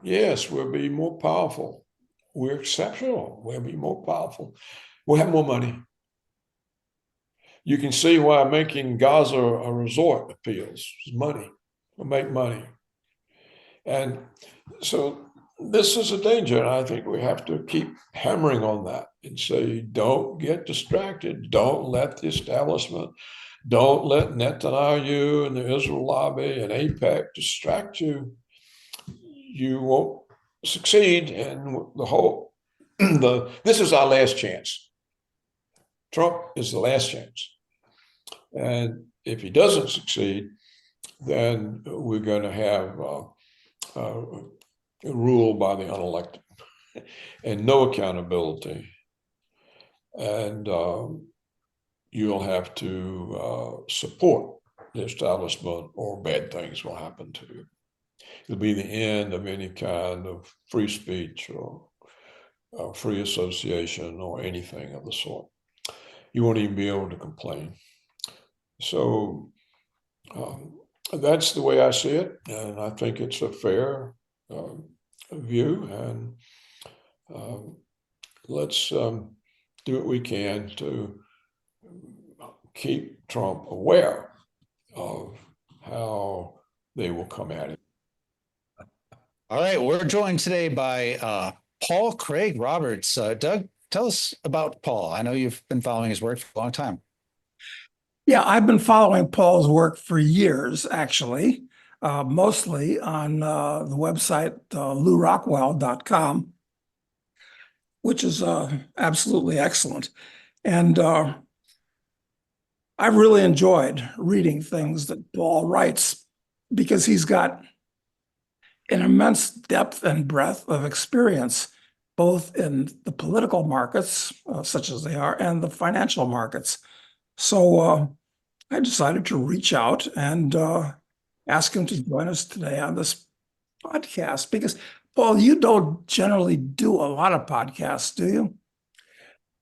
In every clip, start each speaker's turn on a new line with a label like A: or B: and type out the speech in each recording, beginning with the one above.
A: Yes, we'll be more powerful. We're exceptional. We'll be more powerful. We'll have more money. You can see why making Gaza a resort appeals. It's money. We'll make money. And so this is a danger. And I think we have to keep hammering on that and say, don't get distracted. Don't let the establishment, don't let Netanyahu and the Israel lobby and AIPAC distract you. You won't succeed. And the whole, this is our last chance. Trump is the last chance. And if he doesn't succeed, then we're going to have rule by the unelected and no accountability. And you'll have to support the establishment or bad things will happen to you. It'll be the end of any kind of free speech or free association or anything of the sort. You won't even be able to complain. So that's the way I see it, and I think it's a fair view. And let's do what we can to keep Trump aware of how they will come at it.
B: All right, we're joined today by Paul Craig Roberts. Doug, tell us about Paul. I know you've been following his work for a long time.
C: Yeah, I've been following Paul's work for years, actually, mostly on the website lourockwell.com, which is absolutely excellent. And I've really enjoyed reading things that Paul writes because he's got an immense depth and breadth of experience, both in the political markets, such as they are, and the financial markets. So I decided to reach out and ask him to join us today on this podcast because, Paul, you don't generally do a lot of podcasts, do you?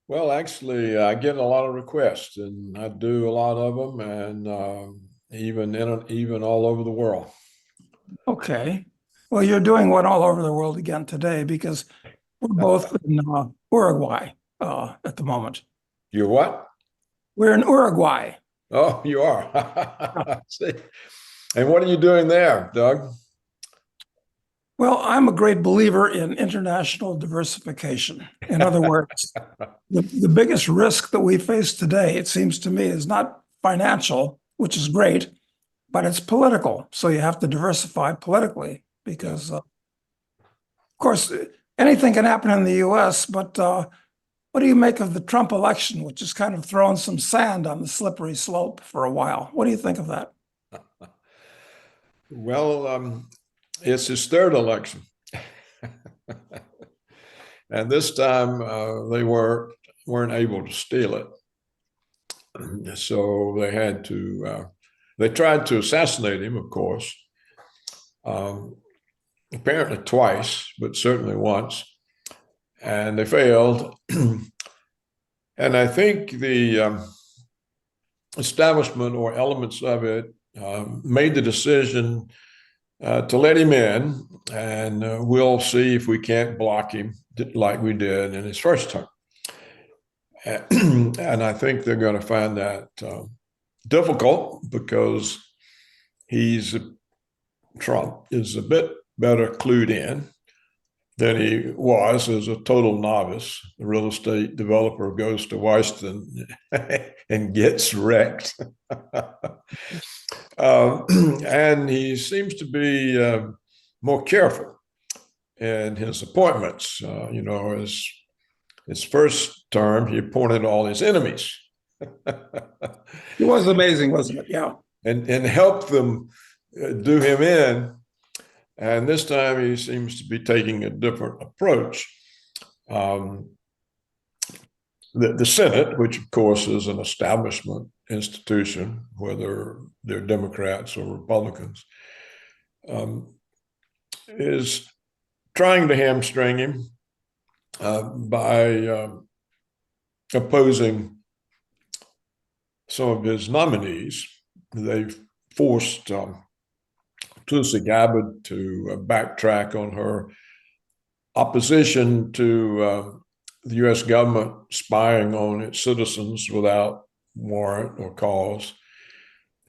A: Well, actually, I get a lot of requests, and I do a lot of them, and even all over the world.
C: Okay. Well, you're doing one all over the world again today because we're both in Uruguay at the moment.
A: You're what?
C: We're in Uruguay.
A: Oh, you are. See. And what are you doing there, Doug?
C: Well, I'm a great believer in international diversification. In other words, the biggest risk that we face today, it seems to me, is not financial, which is great, but it's political. So you have to diversify politically because, of course, anything can happen in the US, but what do you make of the Trump election, which has kind of thrown some sand on the slippery slope for a while? What do you think of that?
A: Well, it's his third election. And this time they weren't able to steal it. So they tried to assassinate him, of course, apparently twice, but certainly once. And they failed. And I think the establishment or elements of it made the decision to let him in, and we'll see if we can't block him like we did in his first term. And I think they're going to find that difficult because Trump is a bit better clued in than he was as a total novice. The real estate developer goes to Washington and gets wrecked. And he seems to be more careful in his appointments. His first term, he appointed all his enemies.
C: It was amazing, wasn't it? Yeah.
A: And helped them do him in. And this time he seems to be taking a different approach. The Senate, which of course is an establishment institution, whether they're Democrats or Republicans, is trying to hamstring him by opposing some of his nominees. They've forced Tulsi Gabbard to backtrack on her opposition to the U.S. government spying on its citizens without warrant or cause.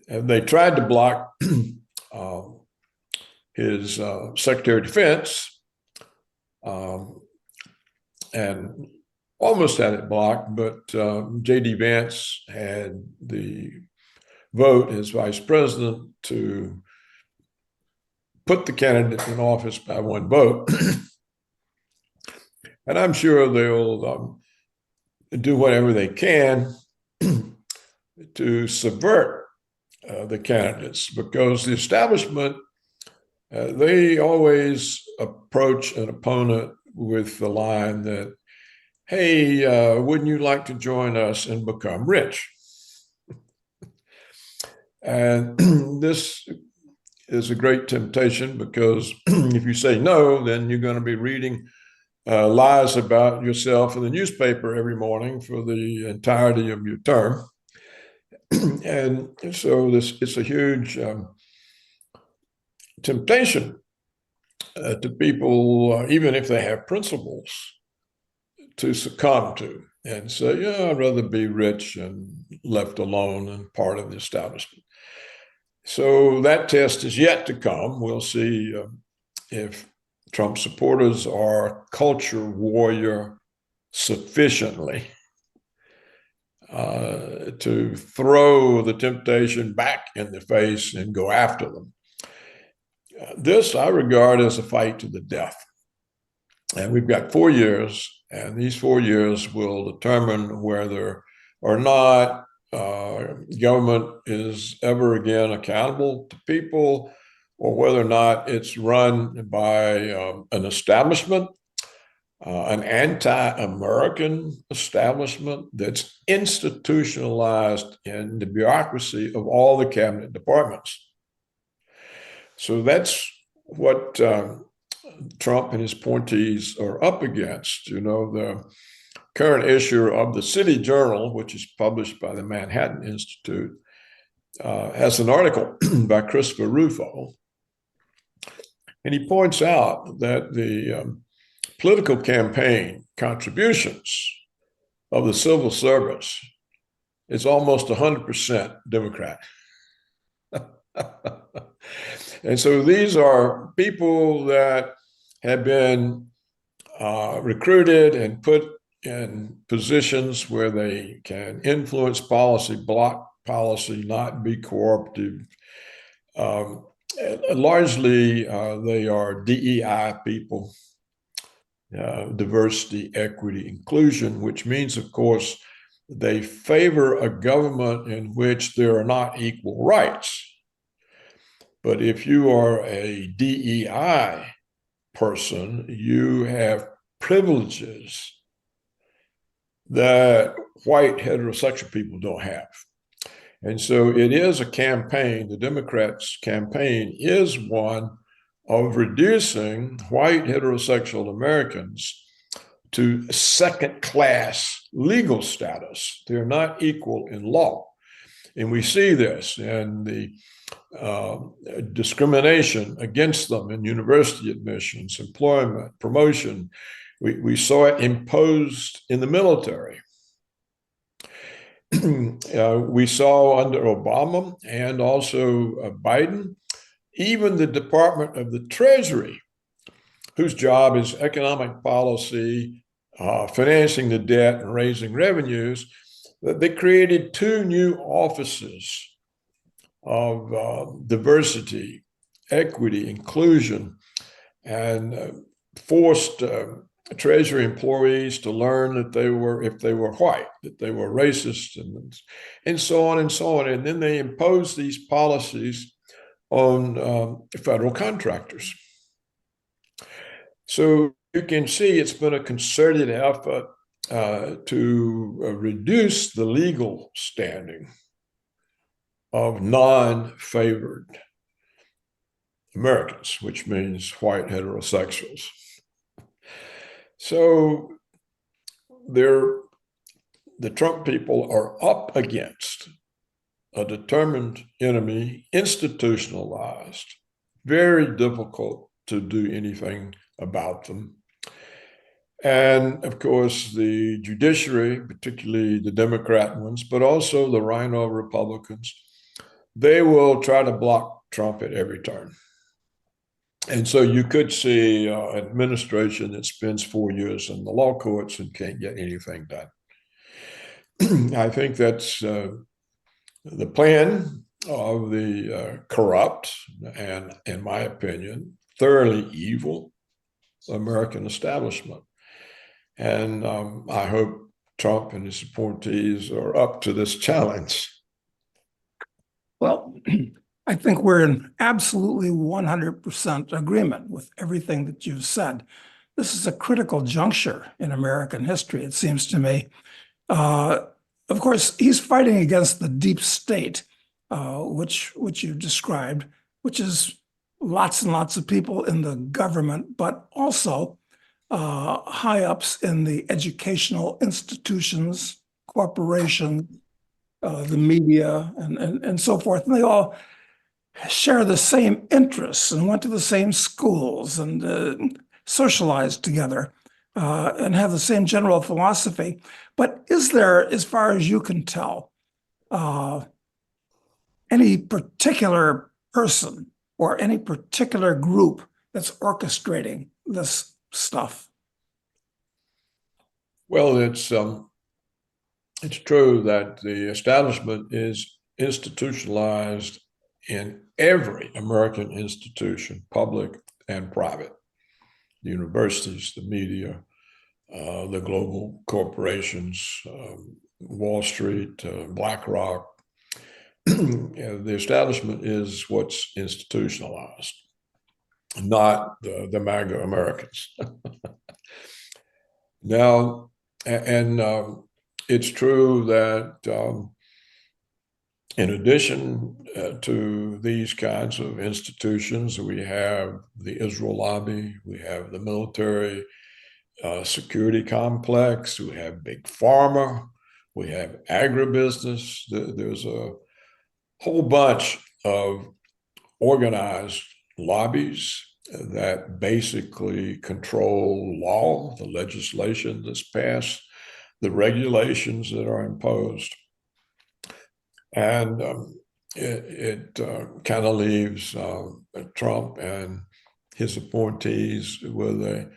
A: And they tried to block his Secretary of Defense and almost had it blocked, but J.D. Vance had the vote as vice president to put the candidate in office by one vote. And I'm sure they'll do whatever they can to subvert the candidates, because the establishment, they always approach an opponent with the line that, hey, wouldn't you like to join us and become rich? And this is a great temptation, because if you say no, then you're going to be reading lies about yourself in the newspaper every morning for the entirety of your term. And so it's a huge temptation to people, even if they have principles, to succumb to and say, yeah, I'd rather be rich and left alone and part of the establishment. So that test is yet to come. We'll see if Trump supporters are culture warrior sufficiently to throw the temptation back in the face and go after them. This I regard as a fight to the death. And we've got 4 years, and these 4 years will determine whether or not government is ever again accountable to people, or whether or not it's run by an establishment, an anti-American establishment that's institutionalized in the bureaucracy of all the cabinet departments. So that's what Trump and his appointees are up against. You know, the current issue of the City Journal, which is published by the Manhattan Institute, has an article by Christopher Rufo. And he points out that the political campaign contributions of the civil service is almost 100% Democrat. And so these are people that have been recruited and put in positions where they can influence policy, block policy, not be cooperative. Largely, they are DEI people, diversity, equity, inclusion, which means, of course, they favor a government in which there are not equal rights. But if you are a DEI person, you have privileges that white heterosexual people don't have. And so it is a campaign, the Democrats' campaign is one of reducing white heterosexual Americans to second-class legal status. They're not equal in law. And we see this in the discrimination against them in university admissions, employment, promotion. We saw it imposed in the military. We saw under Obama and also Biden, even the Department of the Treasury, whose job is economic policy, financing the debt and raising revenues, that they created 2 new offices of diversity, equity, inclusion, and forced Treasury employees to learn that they were, if they were white, that they were racist, and so on and so on. And then they imposed these policies on federal contractors. So you can see it's been a concerted effort to reduce the legal standing of non-favored Americans, which means white heterosexuals. So the Trump people are up against a determined enemy, institutionalized, very difficult to do anything about them. And of course, the judiciary, particularly the Democrat ones, but also the Rhino Republicans, they will try to block Trump at every turn. And so you could see an administration that spends 4 years in the law courts and can't get anything done. I think that's the plan of the corrupt and, in my opinion, thoroughly evil American establishment. And I hope Trump and his appointees are up to this challenge.
C: Well, I think we're in absolutely 100% agreement with everything that you've said. This is a critical juncture in American history, it seems to me. Of course, he's fighting against the deep state, which you described, which is lots and lots of people in the government, but also high-ups in the educational institutions, corporations, the media, and so forth. And they all share the same interests and went to the same schools and socialized together and have the same general philosophy. But is there, as far as you can tell, any particular person or any particular group that's orchestrating this stuff?
A: Well, it's true that the establishment is institutionalized in every American institution, public and private, the universities, the media, the global corporations, Wall Street, BlackRock. The establishment is what's institutionalized, not the MAGA Americans. Now, and it's true that in addition to these kinds of institutions, we have the Israel lobby, we have the military security complex, we have big pharma, we have agribusiness. There's a whole bunch of organized lobbies that basically control law, the legislation that's passed, the regulations that are imposed. And it kind of leaves Trump and his appointees with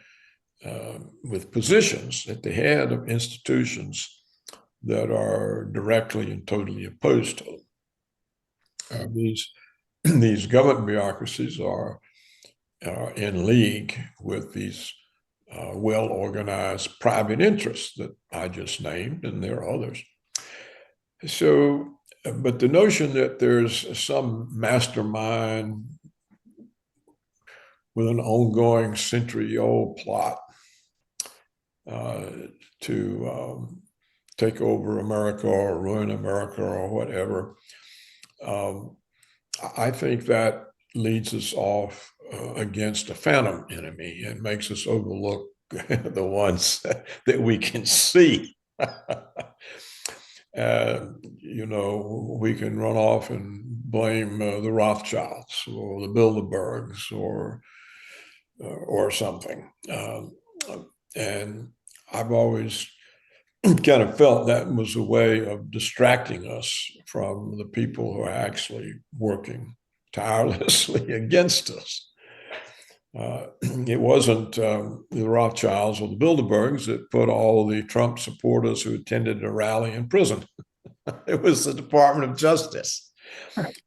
A: positions at the head of institutions that are directly and totally opposed to them. These government bureaucracies are in league with these well-organized private interests that I just named, and there are others. So, but the notion that there's some mastermind with an ongoing century-old plot to take over America or ruin America or whatever, I think that leads us off against a phantom enemy and makes us overlook the ones that we can see. You know, we can run off and blame the Rothschilds or the Bilderbergs or something. And I've always kind of felt that was a way of distracting us from the people who are actually working tirelessly against us. It wasn't the Rothschilds or the Bilderbergs that put all the Trump supporters who attended a rally in prison. It was the Department of Justice,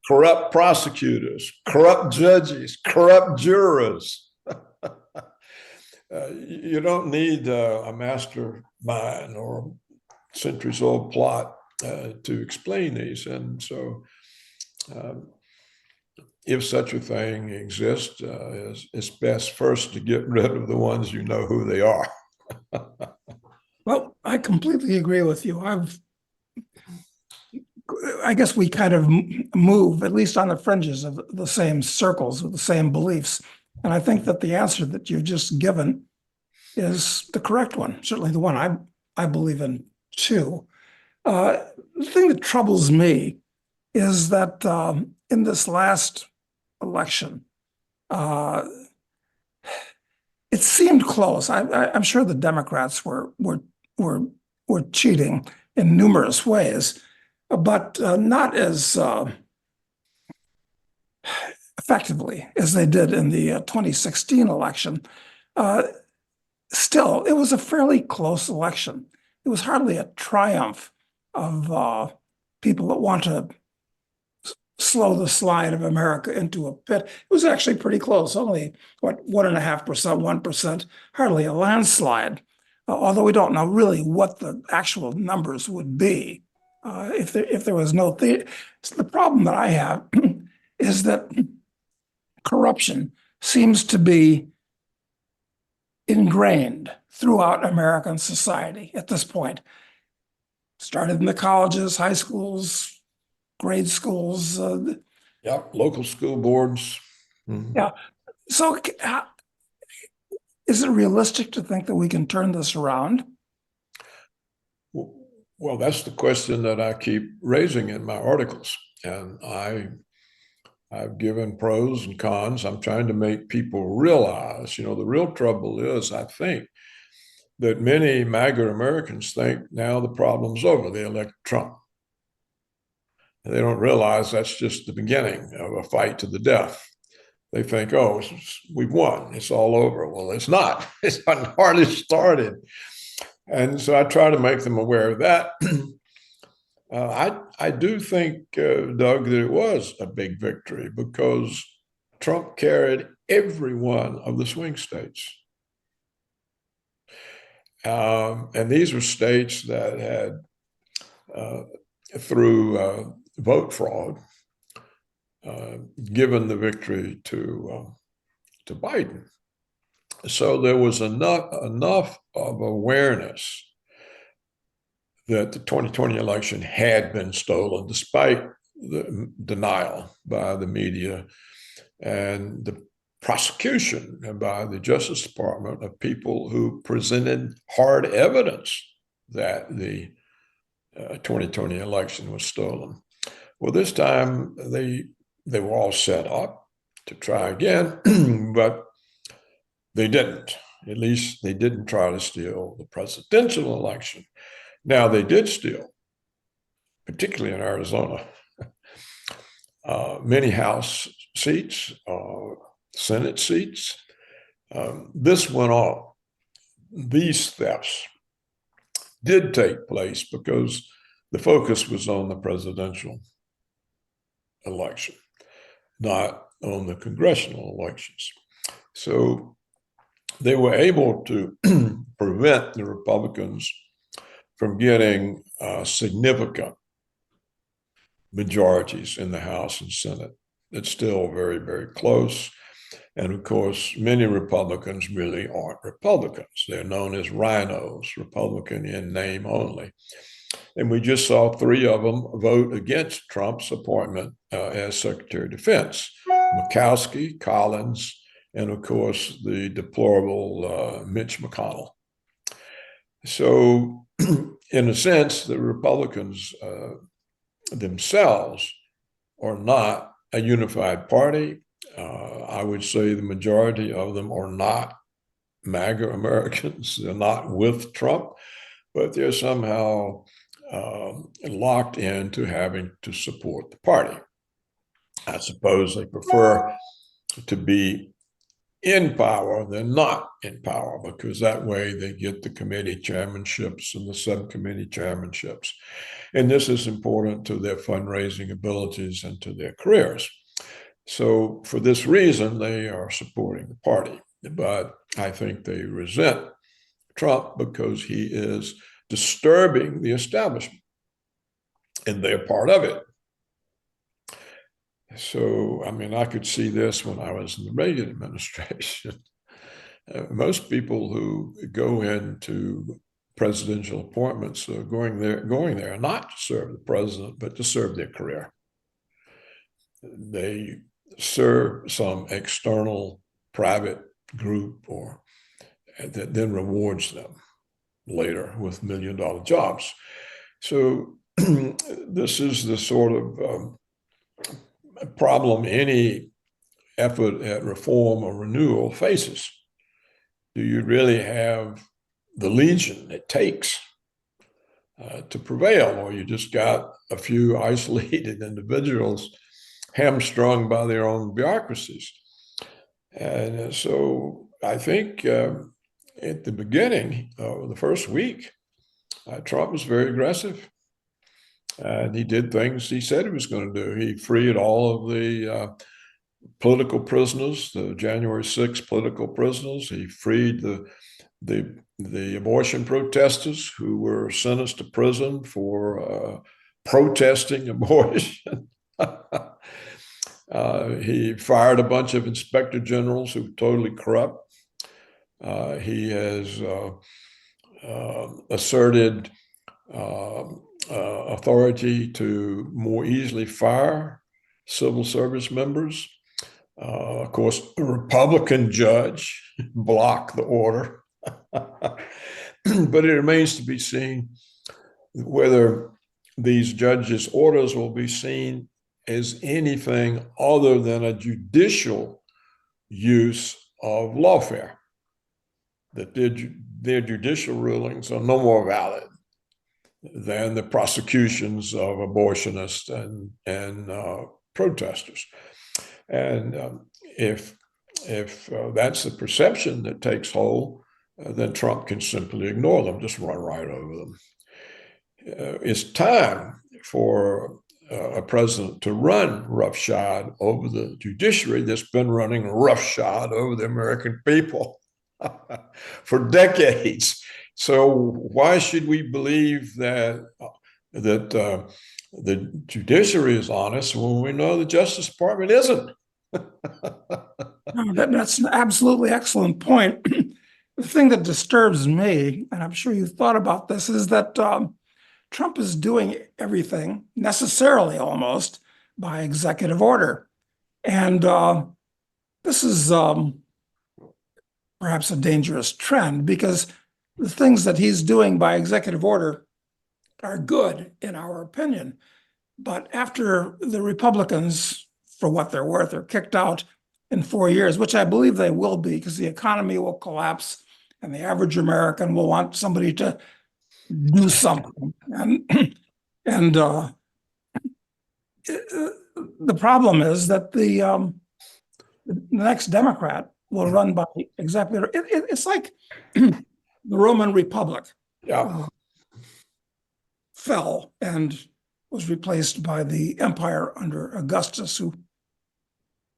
A: corrupt prosecutors, corrupt judges, corrupt jurors. You don't need a mastermind or a centuries-old plot to explain these. And so if such a thing exists, it's best first to get rid of the ones you know who they are.
C: Well, I completely agree with you. I guess we kind of move, at least on the fringes of the same circles with the same beliefs. And I think that the answer that you've just given is the correct one, certainly the one I believe in too. The thing that troubles me is that in this last election, Uh, it seemed close. I'm sure the Democrats were cheating in numerous ways, but not as effectively as they did in the 2016 election. Uh, Still, it was a fairly close election. It was hardly a triumph of people that want to slow the slide of America into a pit. It was actually pretty close, only what 1.5%, 1%, hardly a landslide. Although we don't know really what the actual numbers would be if there was no theater. So the problem that I have is that corruption seems to be ingrained throughout American society at this point. Started in the colleges, high schools, grade schools.
A: Yep, local school boards.
C: Yeah. So is it realistic to think that we can turn this around?
A: Well, that's the question that I keep raising in my articles. And I've given pros and cons. I'm trying to make people realize, the real trouble is, I think, that many MAGA Americans think now the problem's over. They elect Trump. And they don't realize that's just the beginning of a fight to the death. They think, oh, we've won. It's all over. Well, it's not. It's hardly started. And so I try to make them aware of that. I do think, Doug, that it was a big victory because Trump carried every one of the swing states. And these were states that had, through vote fraud, given the victory to Biden. So there was enough of awareness that the 2020 election had been stolen, despite the denial by the media and the prosecution by the Justice Department of people who presented hard evidence that the 2020 election was stolen. Well, this time they were all set up to try again, but they didn't. At least they didn't try to steal the presidential election. Now, they did steal, particularly in Arizona, many House seats, Senate seats. This went on. These thefts did take place because the focus was on the presidential election, not on the congressional elections. So they were able to prevent the Republicans from getting significant majorities in the House and Senate. It's still very, very close. And of course, many Republicans really aren't Republicans. They're known as rhinos, Republican in name only. And we just saw 3 of them vote against Trump's appointment as Secretary of Defense: Murkowski, Collins, and of course, the deplorable Mitch McConnell. So in a sense, the Republicans themselves are not a unified party. I would say the majority of them are not MAGA Americans. They're not with Trump, but they're somehow locked into having to support the party. I suppose they prefer to be in power than not in power, because that way they get the committee chairmanships and the subcommittee chairmanships. And this is important to their fundraising abilities and to their careers. So for this reason, they are supporting the party. But I think they resent Trump because he is disturbing the establishment, and they're part of it. So, I mean, I could see this when I was in the Reagan administration. Most people who go into presidential appointments are going there not to serve the president, but to serve their career. They serve some external private group or that then rewards them later with $1 million jobs. So this is the sort of problem any effort at reform or renewal faces. Do you really have the legion it takes to prevail, or you just got a few isolated individuals hamstrung by their own bureaucracies? And so I think at the beginning of the first week, Trump was very aggressive. And he did things he said he was going to do. He freed all of the political prisoners, the January 6th political prisoners. He freed the abortion protesters who were sentenced to prison for protesting abortion. He fired a bunch of inspector generals who were totally corrupt. He has asserted authority to more easily fire civil service members. Of course, a Republican judge blocked the order. But it remains to be seen whether these judges' orders will be seen as anything other than a judicial use of lawfare, that their judicial rulings are no more valid than the prosecutions of abortionists and protesters. And if that's the perception that takes hold, then Trump can simply ignore them, just run right over them. It's time for a president to run roughshod over the judiciary that's been running roughshod over the American people for decades. So why should we believe that the judiciary is honest when we know the Justice Department isn't?
C: That's an absolutely excellent point. The thing that disturbs me, and I'm sure you've thought about this, is that Trump is doing everything necessarily almost by executive order. And this is perhaps a dangerous trend, because the things that he's doing by executive order are good in our opinion. But after the Republicans, for what they're worth, are kicked out in 4 years, which I believe they will be, because the economy will collapse and the average American will want somebody to do something. And the problem is that the next Democrat will run by executive. It's like the Roman Republic fell and was replaced by the empire under Augustus, who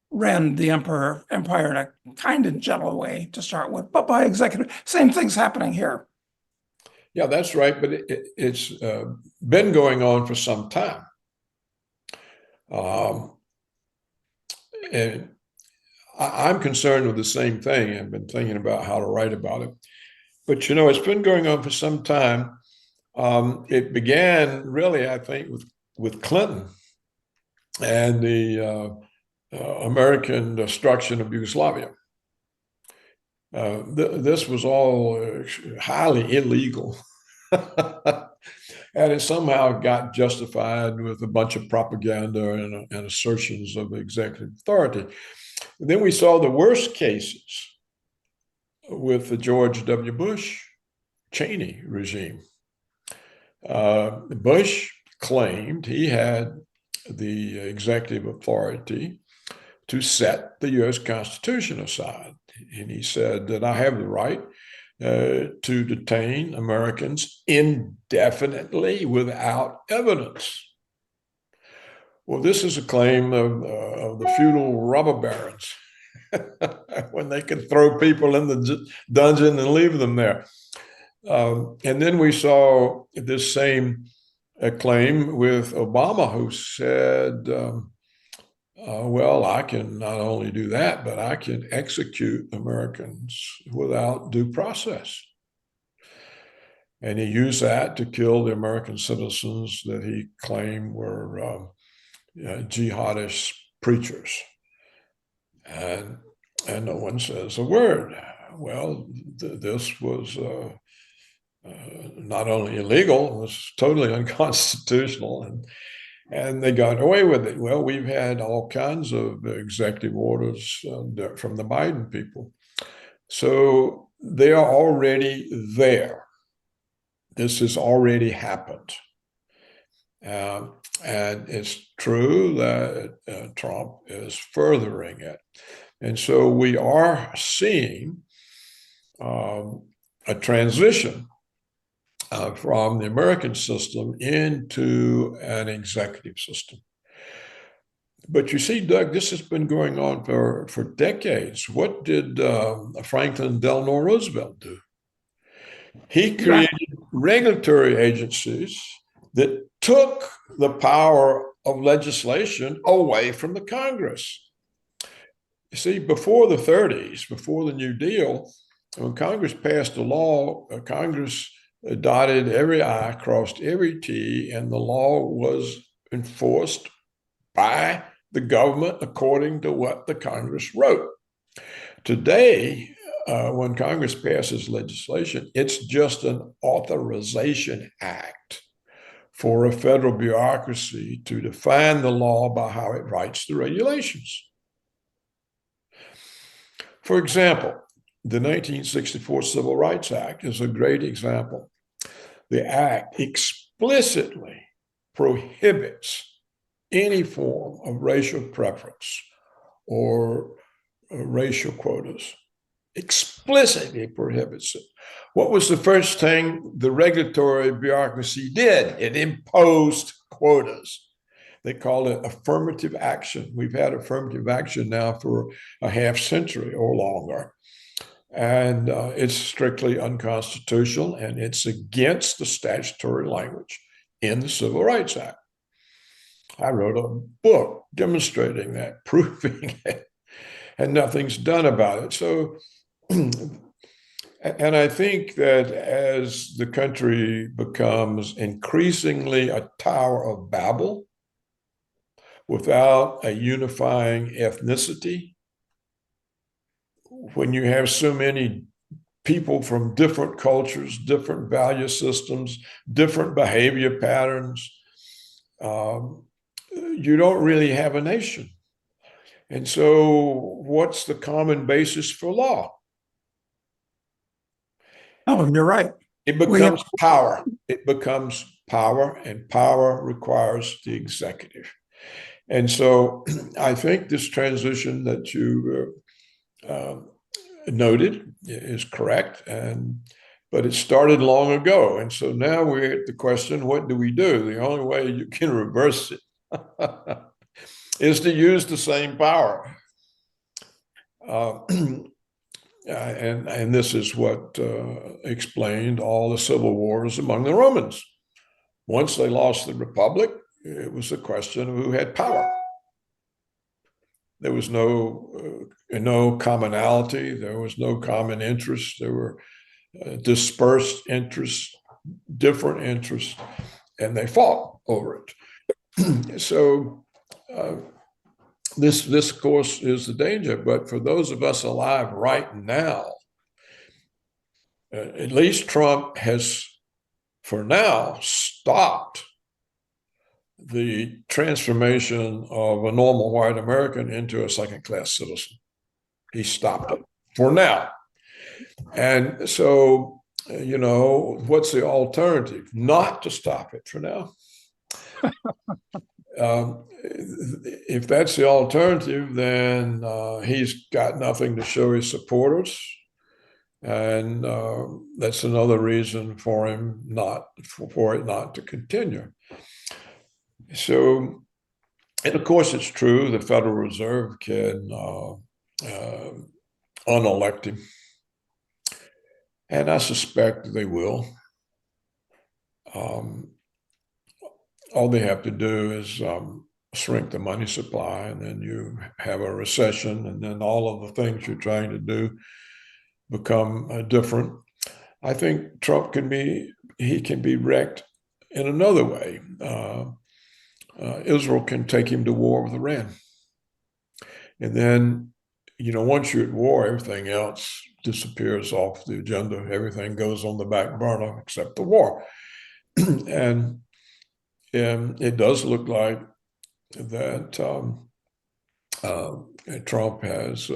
C: ran the empire in a kind and gentle way to start with, but by executive. Same thing's happening here.
A: Yeah, that's right. But it's been going on for some time. And I'm concerned with the same thing. I've been thinking about how to write about it. But, it's been going on for some time. It began really, I think, with Clinton and the American destruction of Yugoslavia. This was all highly illegal. And it somehow got justified with a bunch of propaganda and assertions of executive authority. And then we saw the worst cases with the George W. Bush Cheney regime. Bush claimed he had the executive authority to set the U.S. Constitution aside. And he said that I have the right to detain Americans indefinitely without evidence. Well, this is a claim of the feudal robber barons when they could throw people in the dungeon and leave them there. And then we saw this same claim with Obama, who said, well, I can not only do that, but I can execute Americans without due process. And he used that to kill the American citizens that he claimed were jihadist preachers. And no one says a word. Well, this was not only illegal, it was totally unconstitutional. And they got away with it. Well, we've had all kinds of executive orders from the Biden people. So they are already there. This has already happened. And it's true that Trump is furthering it. And so we are seeing a transition from the American system into an executive system. But you see, Doug, this has been going on for decades. What did Franklin Delano Roosevelt do? He created regulatory agencies that took the power of legislation away from the Congress. You see, before the 30s, before the New Deal, when Congress passed a law, Congress dotted every I, crossed every T, and the law was enforced by the government according to what the Congress wrote. Today, when Congress passes legislation, it's just an authorization act for a federal bureaucracy to define the law by how it writes the regulations. For example, the 1964 Civil Rights Act is a great example. The act explicitly prohibits any form of racial preference or racial quotas. Explicitly prohibits it. What was the first thing the regulatory bureaucracy did? It imposed quotas. They call it affirmative action. We've had affirmative action now for a half century or longer. And it's strictly unconstitutional, and it's against the statutory language in the Civil Rights Act. I wrote a book demonstrating that, proving it, and nothing's done about it. So, and I think that as the country becomes increasingly a Tower of Babel without a unifying ethnicity, when you have so many people from different cultures, different value systems, different behavior patterns, you don't really have a nation. And so what's the common basis for law?
C: Oh, you're right.
A: It becomes power. It becomes power, and power requires the executive. And so I think this transition that you noted is correct, but it started long ago. And so now we're at the question, what do we do? The only way you can reverse it is to use the same power. And this is what explained all the civil wars among the Romans. Once they lost the republic, it was a question of who had power. There was no commonality. There was no common interest. There were dispersed interests, different interests, and they fought over it. So this, of course, is the danger. But for those of us alive right now, at least Trump has, for now, stopped the transformation of a normal white American into a second-class citizen. He stopped it for now. And so, what's the alternative? Not to stop it for now. If that's the alternative, then he's got nothing to show his supporters. And that's another reason for him for it not to continue. So, and of course, it's true, the Federal Reserve can unelect him. And I suspect they will. All they have to do is shrink the money supply, and then you have a recession, and then all of the things you're trying to do become different. I think Trump can be wrecked in another way. Israel can take him to war with Iran. And then, once you're at war, everything else disappears off the agenda. Everything goes on the back burner except the war. And it does look like that Trump has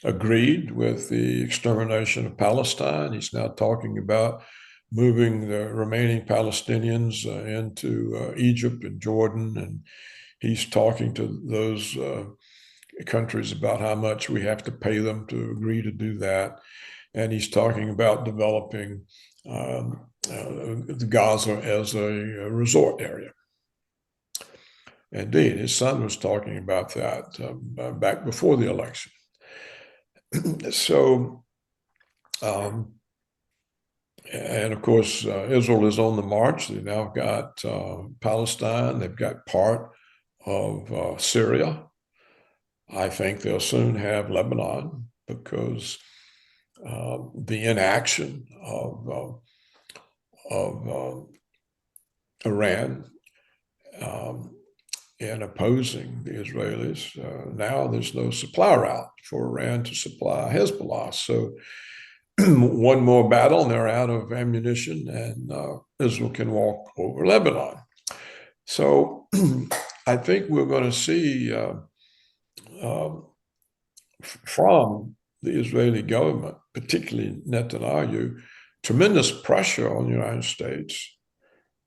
A: agreed with the extermination of Palestine. He's now talking about moving the remaining Palestinians into Egypt and Jordan, and he's talking to those countries about how much we have to pay them to agree to do that. And he's talking about developing Gaza as a resort area. Indeed, his son was talking about that back before the election. So, and of course, Israel is on the march. They've now got Palestine. They've got part of Syria. I think they'll soon have Lebanon, because the inaction of Iran in opposing the Israelis. Now there's no supply route for Iran to supply Hezbollah. So one more battle and they're out of ammunition, and Israel can walk over Lebanon. So I think we're going to see from the Israeli government, particularly Netanyahu, tremendous pressure on the United States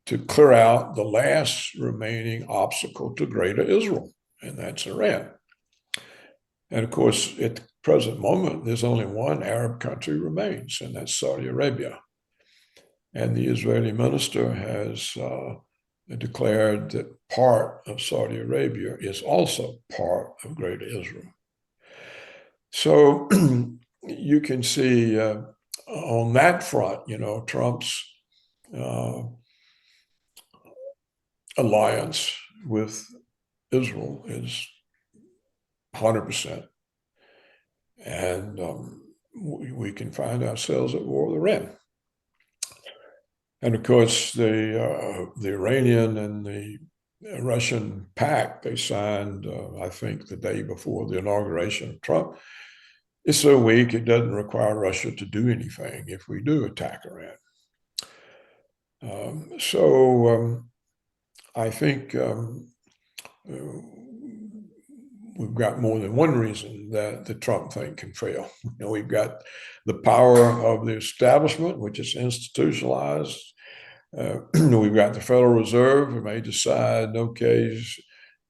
A: to clear out the last remaining obstacle to greater Israel, and that's Iran. And of course, at the present moment, there's only one Arab country remains, and that's Saudi Arabia. And the Israeli minister has declared that part of Saudi Arabia is also part of greater Israel. So you can see on that front, Trump's alliance with Israel is 100%. And we can find ourselves at war with Iran. And of course, the Iranian and the Russian pact they signed, I think, the day before the inauguration of Trump, is so weak it doesn't require Russia to do anything if we do attack Iran. I think we've got more than one reason that the Trump thing can fail. We've got the power of the establishment, which is institutionalized. We've got the Federal Reserve, who may decide, okay,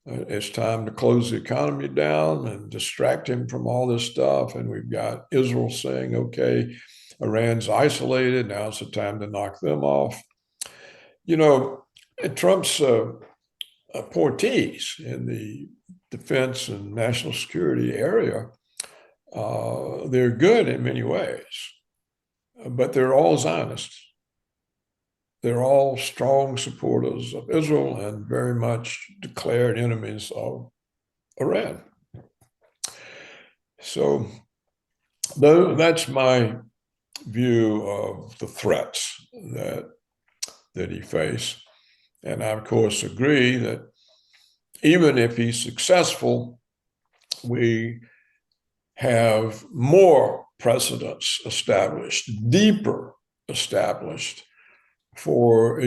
A: it's time to close the economy down and distract him from all this stuff. And we've got Israel saying, okay, Iran's isolated, now it's the time to knock them off. Trump's appointees in the defense and national security area, they're good in many ways, but they're all Zionists. They're all strong supporters of Israel and very much declared enemies of Iran. So that's my view of the threats that he faced. And I, of course, agree that even if he's successful, we have more precedents established, deeper established for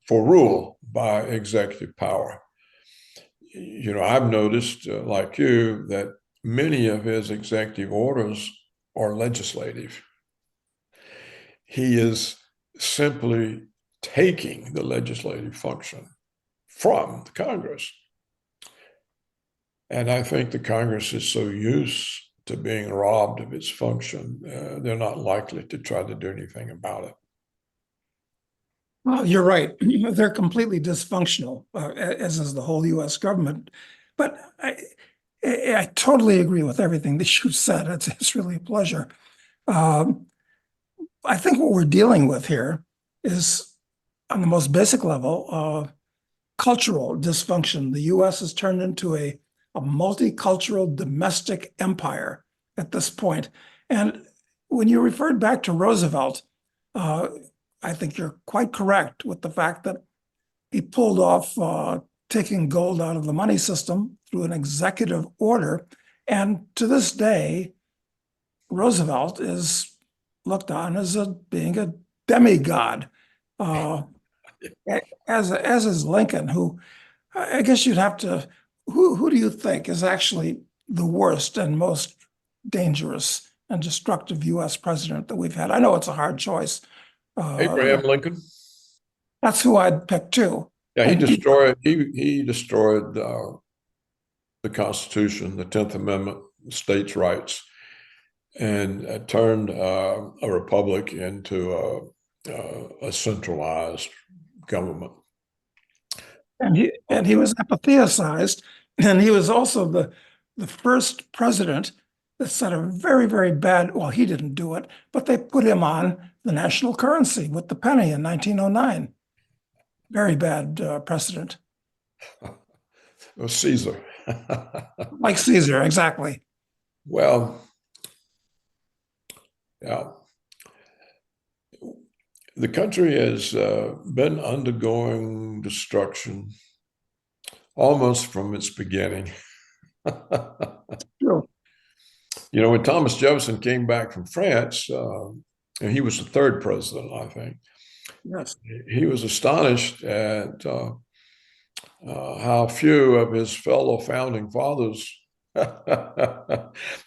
A: rule by executive power. I've noticed, like you, that many of his executive orders are legislative. He is simply taking the legislative function from the Congress. And I think the Congress is so used to being robbed of its function, they're not likely to try to do anything about it.
C: Well, you're right. They're completely dysfunctional, as is the whole U.S. government. But I totally agree with everything that you said. It's really a pleasure. I think what we're dealing with here is, on the most basic level, cultural dysfunction. The U.S. has turned into a multicultural domestic empire at this point. And when you referred back to Roosevelt, I think you're quite correct with the fact that he pulled off taking gold out of the money system through an executive order. And to this day, Roosevelt is looked on as being a demigod. as is Lincoln, who I guess you'd have to, who do you think is actually the worst and most dangerous and destructive U.S. president that we've had? I know it's a hard choice.
A: Abraham Lincoln.
C: That's who I'd pick too.
A: Yeah, he
C: And
A: destroyed the Constitution, the 10th Amendment, states' rights, and turned a republic into a centralized government.
C: And he was apatheticized, and he was also the first president that said a very, very bad, well, he didn't do it, but they put him on the national currency with the penny in 1909. Very bad precedent.
A: It was Caesar.
C: Like Caesar, exactly.
A: Well, yeah. The country has been undergoing destruction almost from its beginning.
C: True.
A: You know, when Thomas Jefferson came back from France, and he was the third president, I think.
C: Yes.
A: He was astonished at how few of his fellow founding fathers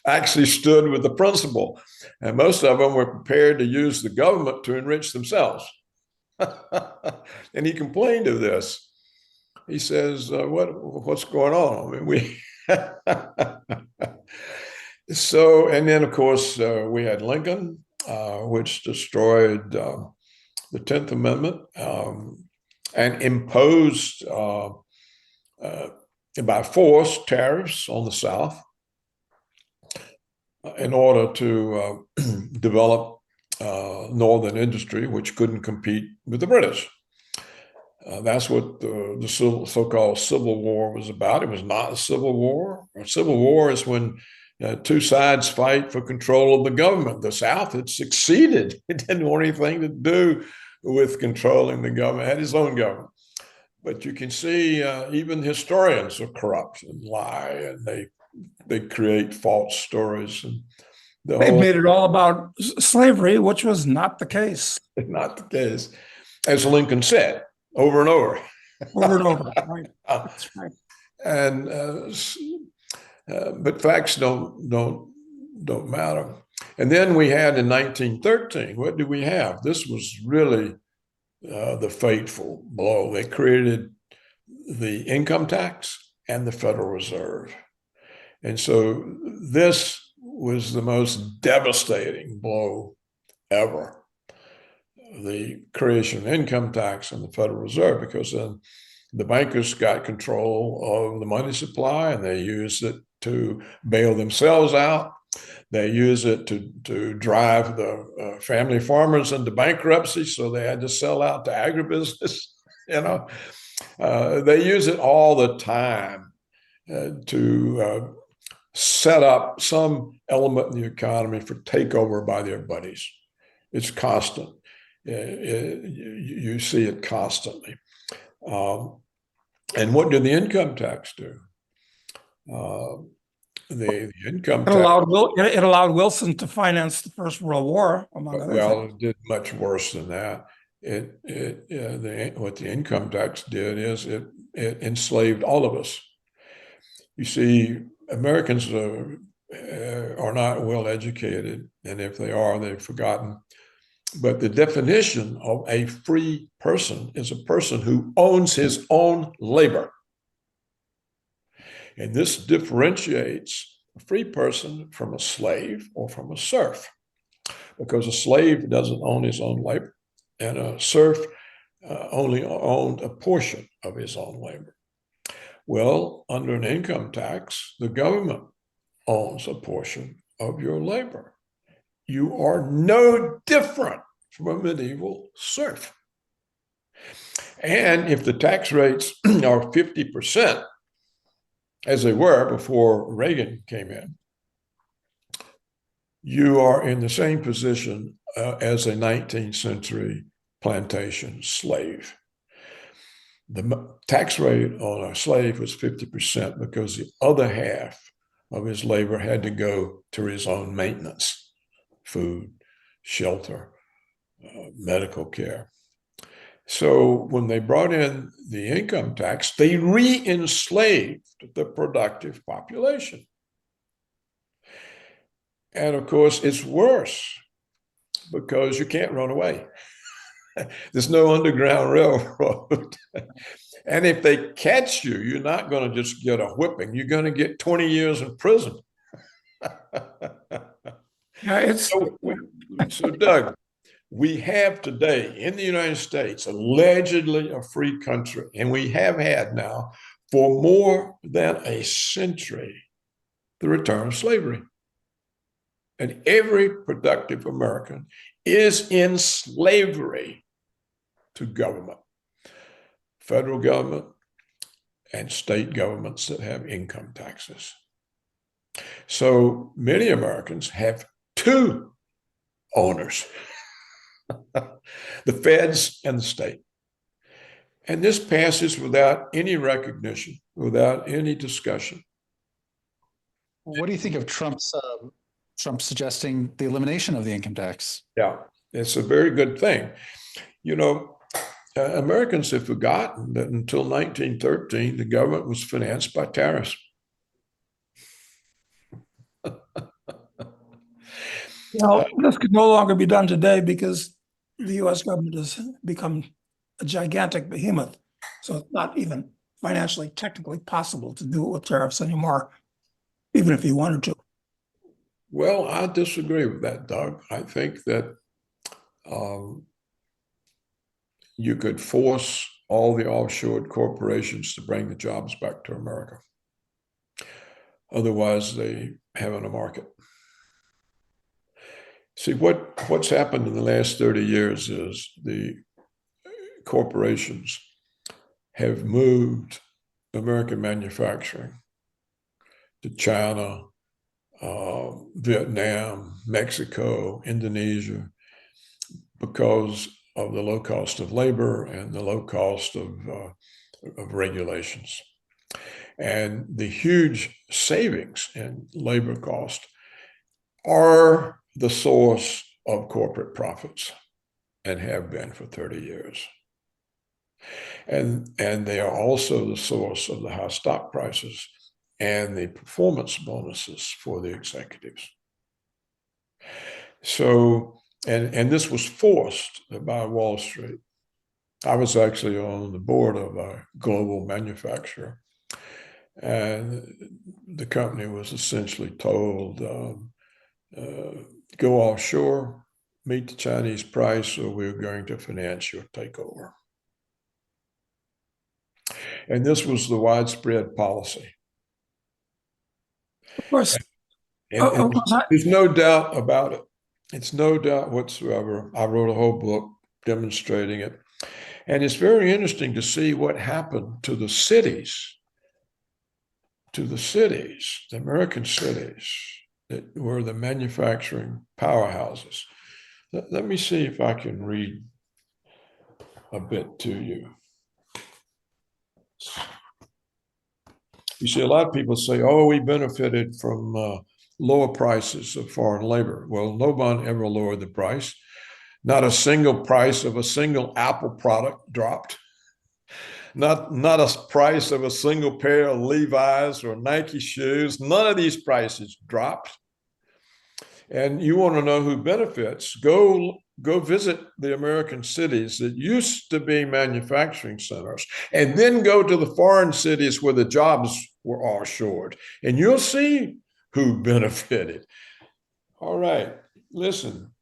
A: actually stood with the principle. And most of them were prepared to use the government to enrich themselves. And he complained of this. He says, what's going on? I mean, we so, and then of course we had Lincoln, which destroyed the 10th Amendment and imposed by force tariffs on the South in order to develop northern industry, which couldn't compete with the British. That's what the so-called Civil War was about. It was not a civil war. A civil war is when two sides fight for control of the government. The South had succeeded. It didn't want anything to do with controlling the government. It had its own government. But you can see even historians are corrupt and lie, and they create false stories. And
C: They made it all about slavery, which was not the case.
A: Not the case, as Lincoln said over and over.
C: Over and over. Right. That's right.
A: And but facts don't matter. And then we had in 1913, what did we have? This was really the fateful blow. They created the income tax and the Federal Reserve. And so this was the most devastating blow ever, the creation of income tax and the Federal Reserve, because then the bankers got control of the money supply and they used it to bail themselves out. They use it to drive the family farmers into bankruptcy, so they had to sell out to agribusiness. You know, they use it all the time to set up some element in the economy for takeover by their buddies. It's constant. You see it constantly. And what did the income tax do? The income tax.
C: It allowed Wilson to finance the First World War, among other things.
A: It did much worse than that. What the income tax did is it enslaved all of us. You see, Americans are not well educated, and if they are, they've forgotten. But the definition of a free person is a person who owns his own labor. And this differentiates a free person from a slave or from a serf, because a slave doesn't own his own labor, and a serf only owned a portion of his own labor. Well, under an income tax, the government owns a portion of your labor. You are no different from a medieval serf. And if the tax rates are 50%, as they were before Reagan came in, you are in the same position as a 19th century plantation slave. The tax rate on a slave was 50% because the other half of his labor had to go to his own maintenance, food, shelter, medical care. So when they brought in the income tax, they re-enslaved the productive population. And of course, it's worse because you can't run away. There's no underground railroad. And if they catch you, you're not going to just get a whipping. You're going to get 20 years in prison.
C: Yeah, it's
A: So Doug, we have today in the United States allegedly a free country, and we have had now for more than a century the return of slavery. And every productive American is in slavery to government, federal government, and state governments that have income taxes. So many Americans have two owners, the feds and the state. And this passes without any recognition, without any discussion.
B: What do you think of Trump suggesting the elimination of the income tax?
A: Yeah, it's a very good thing. You know, Americans have forgotten that until 1913, the government was financed by tariffs.
C: Well, this could no longer be done today because the U.S. government has become a gigantic behemoth. So it's not even financially, technically possible to do it with tariffs anymore, even if you wanted to.
A: Well, I disagree with that, Doug. I think that you could force all the offshore corporations to bring the jobs back to America. Otherwise, they haven't a market. See, what's happened in the last 30 years is the corporations have moved American manufacturing to China, Vietnam, Mexico, Indonesia, because of the low cost of labor and the low cost of regulations. And the huge savings in labor cost are the source of corporate profits and have been for 30 years. And they are also the source of the high stock prices and the performance bonuses for the executives. So, and this was forced by Wall Street. I was actually on the board of a global manufacturer, and the company was essentially told, go offshore, meet the Chinese price, or we're going to finance your takeover. And this was the widespread policy.
C: Of course,
A: And there's no doubt about it. It's no doubt whatsoever. I wrote a whole book demonstrating it. And it's very interesting to see what happened to the cities, the American cities that were the manufacturing powerhouses. Let me see if I can read a bit to you. You see, a lot of people say, oh, we benefited from lower prices of foreign labor. Well, no one ever lowered the price. Not a single price of a single Apple product dropped. Not a price of a single pair of Levi's or Nike shoes. None of these prices dropped. And you want to know who benefits, go visit the American cities that used to be manufacturing centers, and then go to the foreign cities where the jobs were offshored, and you'll see who benefited. All right, listen.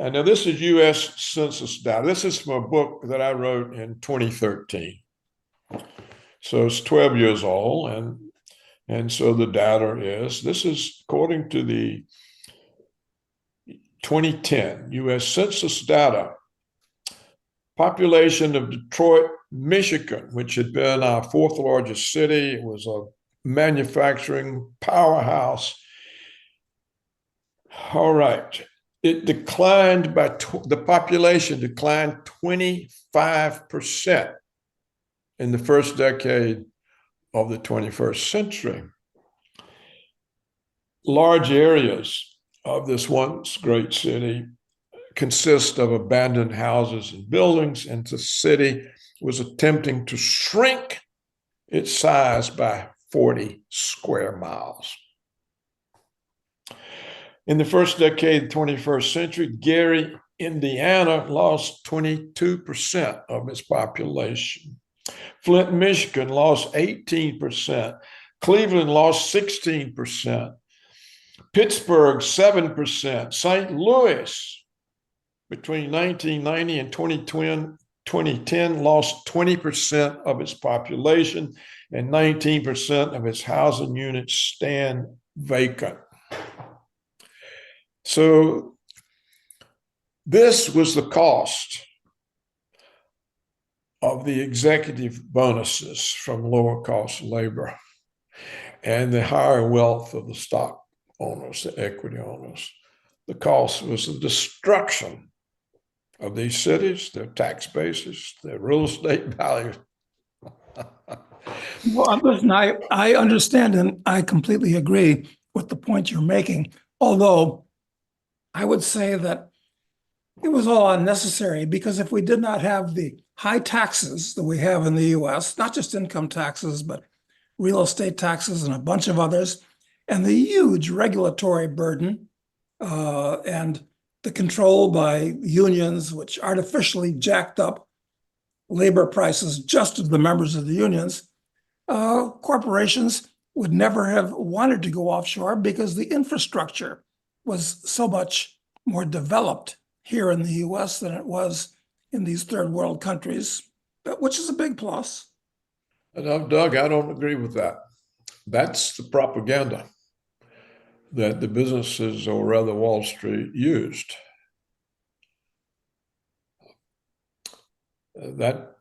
A: I know this is U.S. Census data. This is from a book that I wrote in 2013. So it's 12 years old, and so the data is, this is according to the 2010 U.S. Census data. Population of Detroit, Michigan, which had been our fourth largest city. It was a manufacturing powerhouse. All right. It declined by, the population declined 25% in the first decade of the 21st century. Large areas of this once great city consists of abandoned houses and buildings, and the city was attempting to shrink its size by 40 square miles. In the first decade of the 21st century, Gary, Indiana lost 22% of its population. Flint, Michigan lost 18%. Cleveland lost 16%. Pittsburgh, 7%. St. Louis, between 1990 and 2010, lost 20% of its population, and 19% of its housing units stand vacant. So this was the cost of the executive bonuses from lower cost labor and the higher wealth of the stock owners, the equity owners. The cost was the destruction of these cities, their tax bases, their real estate value.
C: Well, listen, I understand and I completely agree with the point you're making, although I would say that it was all unnecessary, because if we did not have the high taxes that we have in the US, not just income taxes, but real estate taxes and a bunch of others, and the huge regulatory burden and the control by unions, which artificially jacked up labor prices just of the members of the unions, corporations would never have wanted to go offshore because the infrastructure was so much more developed here in the US than it was in these third world countries, which is a big plus.
A: Doug, I don't agree with that. That's the propaganda that the businesses, or rather Wall Street, used. That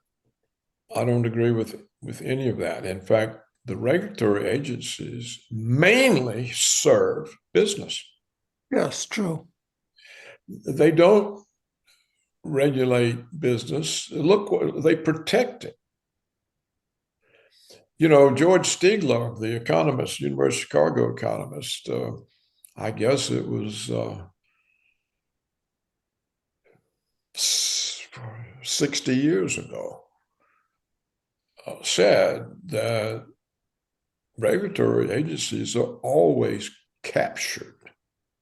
A: I don't agree with any of that. In fact, the regulatory agencies mainly serve business.
C: Yes, true.
A: They don't regulate business. Look, they protect it. You know, George Stigler, the economist, University of Chicago economist, I guess it was 60 years ago, said that regulatory agencies are always captured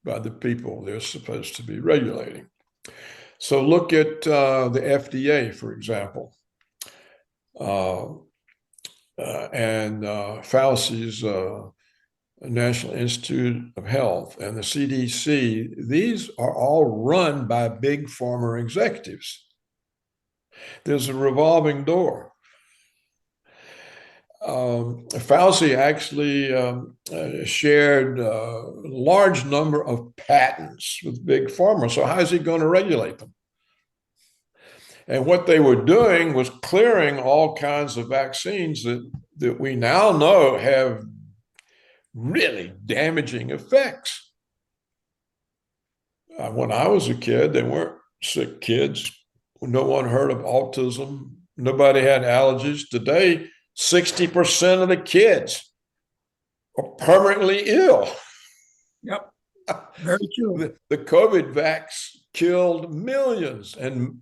A: by the people they're supposed to be regulating. So look at the FDA, for example, and Fauci's National Institute of Health and the CDC. These are all run by big pharma executives. There's a revolving door. Fauci actually shared a large number of patents with big pharma. So how is he going to regulate them? And what they were doing was clearing all kinds of vaccines that we now know have really damaging effects. When I was a kid, they weren't sick kids. No one heard of autism. Nobody had allergies. Today, 60% of the kids are permanently ill.
C: Yep, very true.
A: The COVID vax killed millions and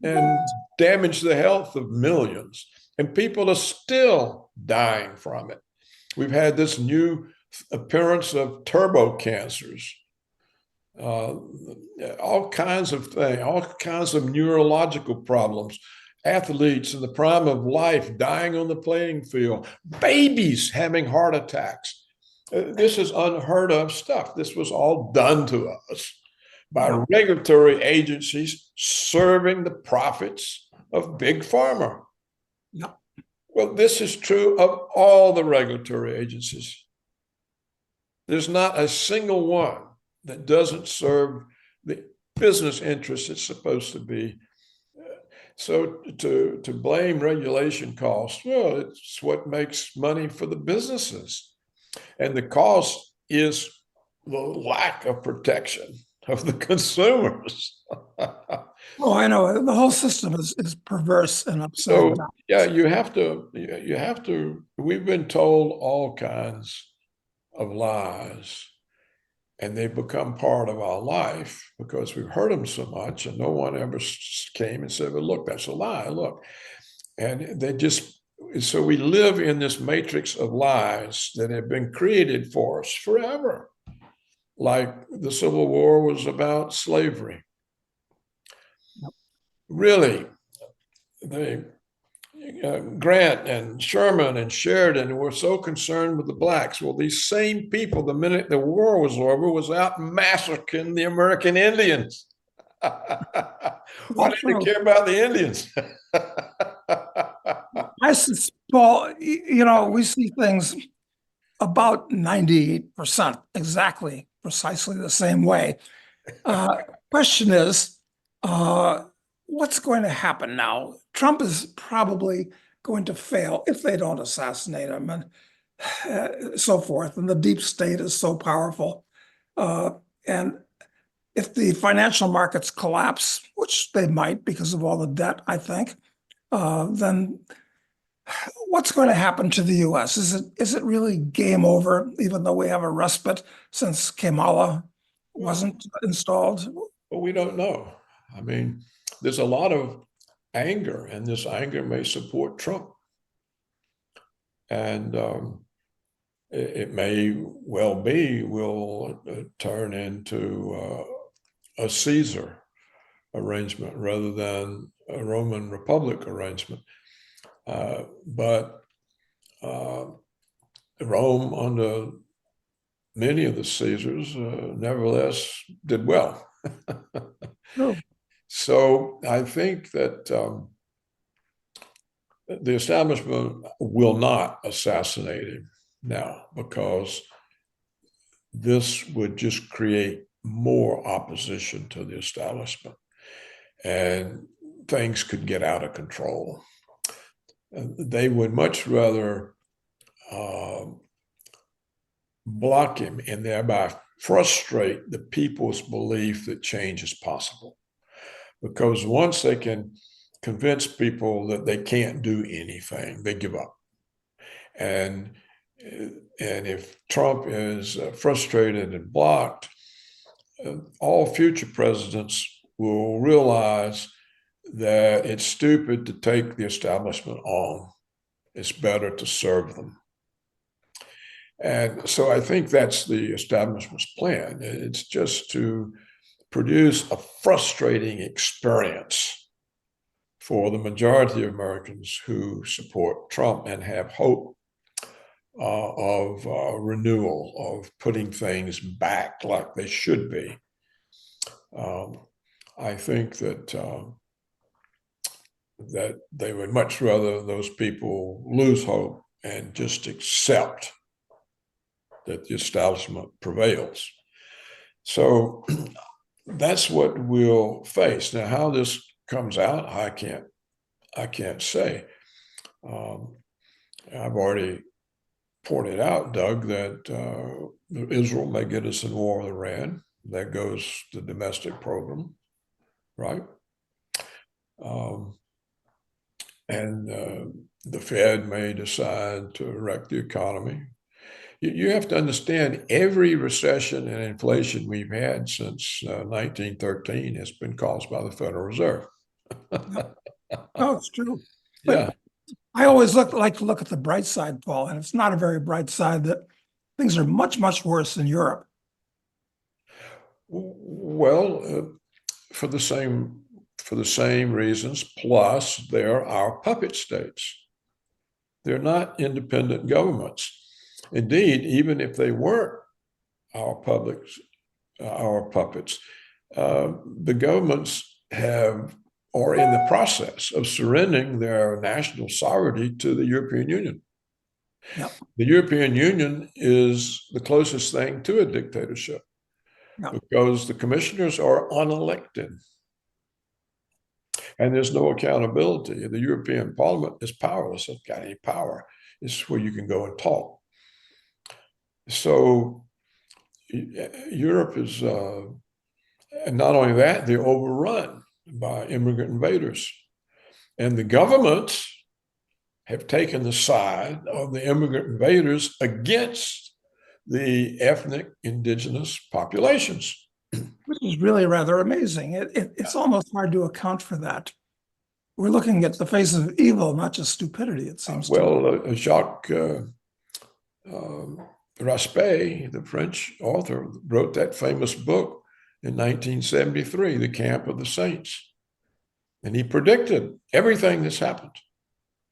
A: damaged the health of millions. And people are still dying from it. We've had this new appearance of turbo cancers, all kinds of things, all kinds of neurological problems, athletes in the prime of life dying on the playing field, babies having heart attacks. This is unheard of stuff. This was all done to us by regulatory agencies serving the profits of big pharma.
C: Yeah.
A: Well, this is true of all the regulatory agencies. There's not a single one that doesn't serve the business interests it's supposed to be. So to blame regulation costs, well, it's what makes money for the businesses. And the cost is the lack of protection of the consumers.
C: Oh, I know. The whole system is perverse and upside down.
A: Yeah, you have to, we've been told all kinds of lies. and they've become part of our life because we've heard them so much, and no one ever came and said, well, look, that's a lie, look. And they just, so we live in this matrix of lies that have been created for us forever. Like the Civil War was about slavery. Really, Grant and Sherman and Sheridan were so concerned with the blacks. Well, these same people, the minute the war was over, was out massacring the American Indians. Why did they care about the Indians?
C: Paul, we see things about 98% exactly, precisely the same way. Question is, what's going to happen now? Trump is probably going to fail if they don't assassinate him and so forth. And the deep state is so powerful. And if the financial markets collapse, which they might because of all the debt, I think, then what's going to happen to the U.S.? Is it really game over, even though we have a respite since Kamala wasn't installed?
A: Well, we don't know. I mean, there's a lot of anger, and this anger may support Trump. And it may well be will turn into a Caesar arrangement rather than a Roman Republic arrangement. But Rome, under many of the Caesars, nevertheless did well.
C: No.
A: So I think that the establishment will not assassinate him now, because this would just create more opposition to the establishment, and things could get out of control. They would much rather block him and thereby frustrate the people's belief that change is possible. Because once they can convince people that they can't do anything, they give up. And if Trump is frustrated and blocked, all future presidents will realize that it's stupid to take the establishment on. It's better to serve them. And so I think that's the establishment's plan. It's just to produce a frustrating experience for the majority of Americans who support Trump and have hope of renewal, of putting things back like they should be. I think that that they would much rather those people lose hope and just accept that the establishment prevails. So that's what we'll face. Now, how this comes out, I can't say. I've already pointed out, Doug, that Israel may get us in war with Iran. That goes the domestic program, right? And the Fed may decide to wreck the economy. You have to understand, every recession and inflation we've had since 1913 has been caused by the Federal Reserve.
C: Oh, it's true.
A: Yeah.
C: But I always like to look at the bright side, Paul, and it's not a very bright side that things are much, much worse in Europe.
A: Well, for the same reasons, plus they're our puppet states. They're not independent governments. Indeed, even if they weren't our puppets, the governments are in the process of surrendering their national sovereignty to the European Union.
C: Yep.
A: The European Union is the closest thing to a dictatorship, because the commissioners are unelected. And there's no accountability. The European Parliament is powerless. It's got any power. It's where you can go and talk. So Europe is, and not only that, they're overrun by immigrant invaders. And the governments have taken the side of the immigrant invaders against the ethnic indigenous populations.
C: Which is really rather amazing. It's almost hard to account for that. We're looking at the face of evil, not just stupidity, it seems to me.
A: Well, Jacques Raspail, the French author, wrote that famous book in 1973, The Camp of the Saints. And he predicted everything that's happened.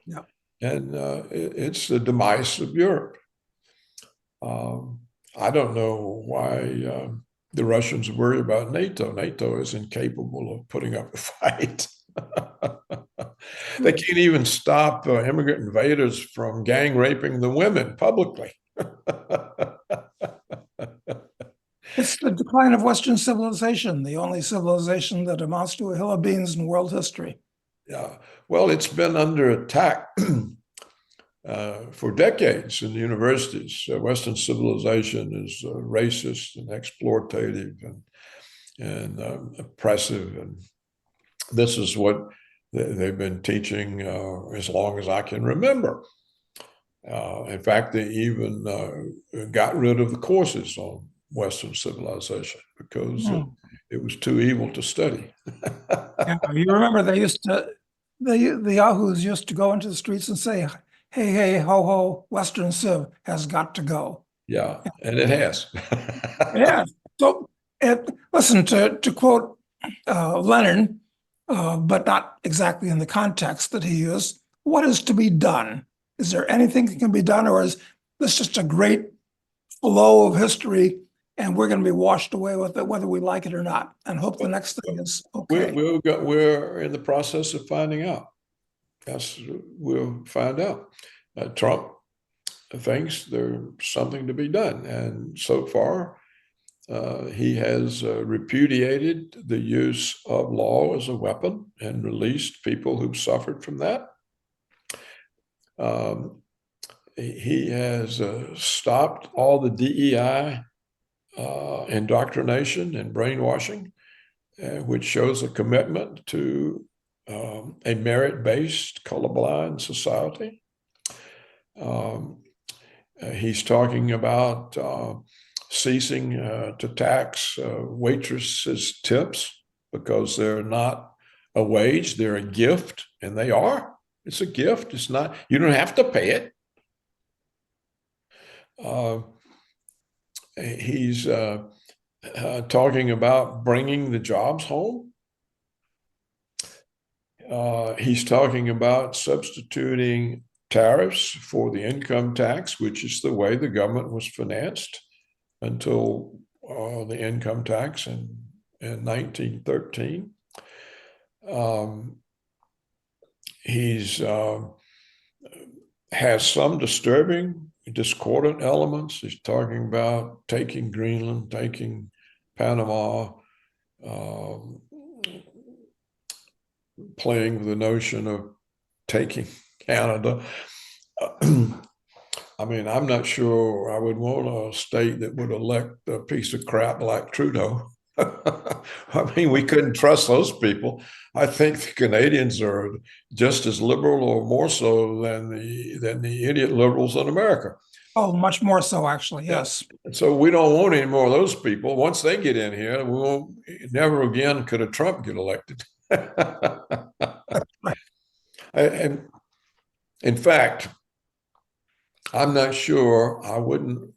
C: Yeah.
A: And it's the demise of Europe. I don't know why the Russians worry about NATO. NATO is incapable of putting up a fight. They can't even stop immigrant invaders from gang raping the women publicly.
C: It's the decline of Western civilization, the only civilization that amounts to a hill of beans in world history.
A: Yeah, well, it's been under attack for decades in the universities. Western civilization is racist and exploitative and oppressive, and this is what they've been teaching as long as I can remember. In fact, they even got rid of the courses on Western civilization because it was too evil to study.
C: Yeah, you remember they used to, the yahoos used to go into the streets and say, hey, hey, ho, ho, Western Civ has got to go.
A: Yeah, and it has.
C: Yeah. So, listen, to quote Lenin, but not exactly in the context that he used, what is to be done? Is there anything that can be done, or is this just a great flow of history and we're going to be washed away with it, whether we like it or not, and hope the next thing is okay?
A: We're in the process of finding out. We'll find out. Trump thinks there's something to be done, and so far he has repudiated the use of law as a weapon and released people who've suffered from that. He has stopped all the DEI indoctrination and brainwashing, which shows a commitment to a merit-based, colorblind society. He's talking about ceasing to tax waitresses' tips because they're not a wage, they're a gift, and they are. It's a gift. It's not, you don't have to pay it. He's talking about bringing the jobs home. He's talking about substituting tariffs for the income tax, which is the way the government was financed until the income tax in 1913. He's has some disturbing, discordant elements. He's talking about taking Greenland, taking Panama, playing with the notion of taking Canada. I mean, I'm not sure I would want a state that would elect a piece of crap like Trudeau. I mean, we couldn't trust those people. I think the Canadians are just as liberal or more so than the idiot liberals in America.
C: Oh, much more so, actually, yes.
A: And so we don't want any more of those people. Once they get in here, we won't, never again could a Trump get elected. And in fact, I'm not sure I wouldn't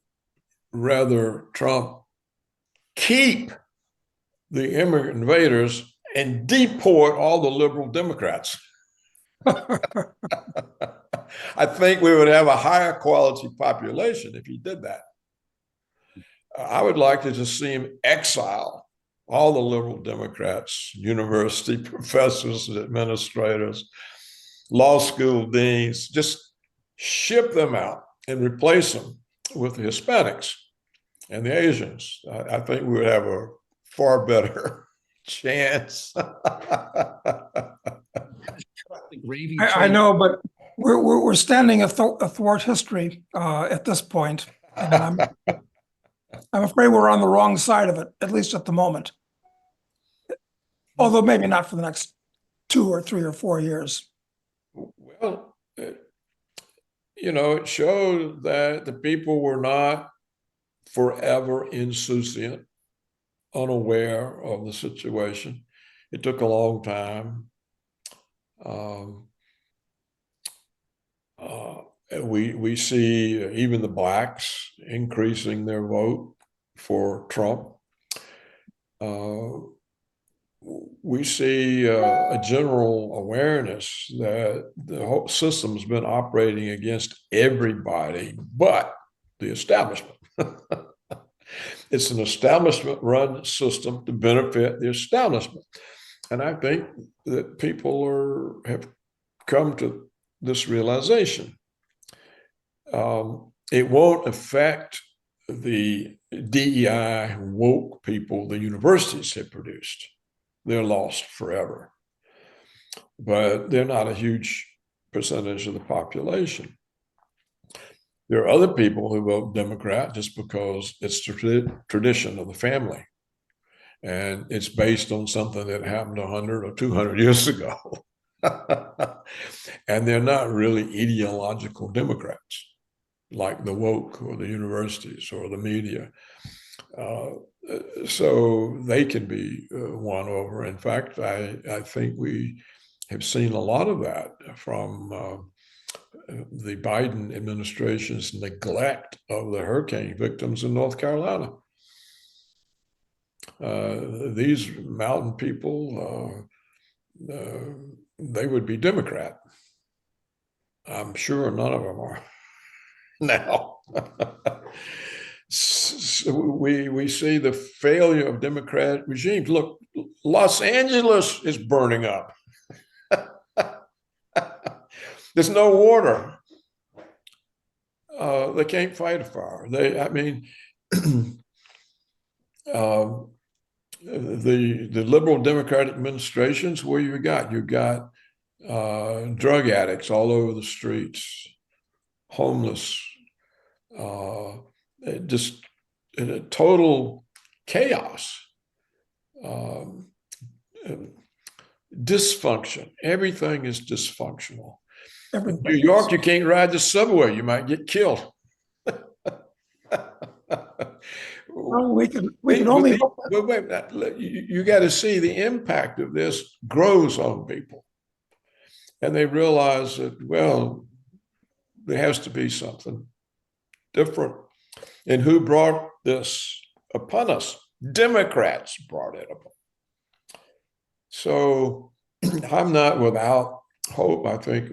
A: rather Trump keep the immigrant invaders and deport all the liberal Democrats. I think we would have a higher quality population if he did that. I would like to just see him exile all the liberal Democrats, university professors, administrators, law school deans, just ship them out and replace them with the Hispanics and the Asians. I think we would have a far better chance.
C: I know, but we're standing athwart history at this point, and I'm afraid we're on the wrong side of it, at least at the moment. Although maybe not for the next 2 or 3 or 4 years.
A: Well, you know, it showed that the people were not forever insouciant, unaware of the situation. It took a long time. We see even the blacks increasing their vote for Trump. We see a general awareness that the whole system's been operating against everybody but the establishment. It's an establishment-run system to benefit the establishment. And I think that people have come to this realization. It won't affect the DEI woke people the universities have produced. They're lost forever. But they're not a huge percentage of the population. There are other people who vote Democrat just because it's the tradition of the family. And it's based on something that happened 100 or 200 years ago. And they're not really ideological Democrats like the woke or the universities or the media. So they can be won over. In fact, I think we have seen a lot of that from the Biden administration's neglect of the hurricane victims in North Carolina. These mountain people, they would be Democrat. I'm sure none of them are now. So we see the failure of democratic regimes. Look, Los Angeles is burning up. There's no water. They can't fight a fire. The liberal democratic administrations, where you got drug addicts all over the streets, homeless, just in a total chaos, dysfunction. Everything is dysfunctional. In New York, you can't ride the subway; you might get killed.
C: Well, we can only.
A: But wait, you got to see the impact of this grows on people, and they realize that, well, there has to be something different. And who brought this upon us? Democrats brought it upon. So I'm not without hope. I think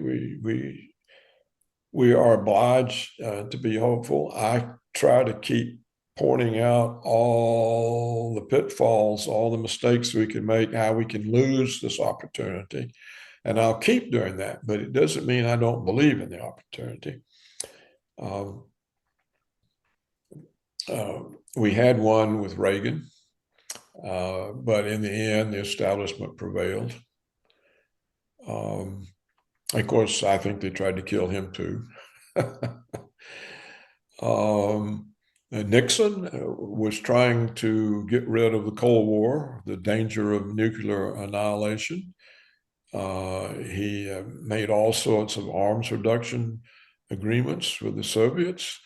A: we are obliged to be hopeful. I try to keep pointing out all the pitfalls, all the mistakes we can make, how we can lose this opportunity. And I'll keep doing that, but it doesn't mean I don't believe in the opportunity. We had one with Reagan, but in the end, the establishment prevailed. Of course, I think they tried to kill him too. Nixon was trying to get rid of the Cold War, the danger of nuclear annihilation. He made all sorts of arms reduction agreements with the Soviets.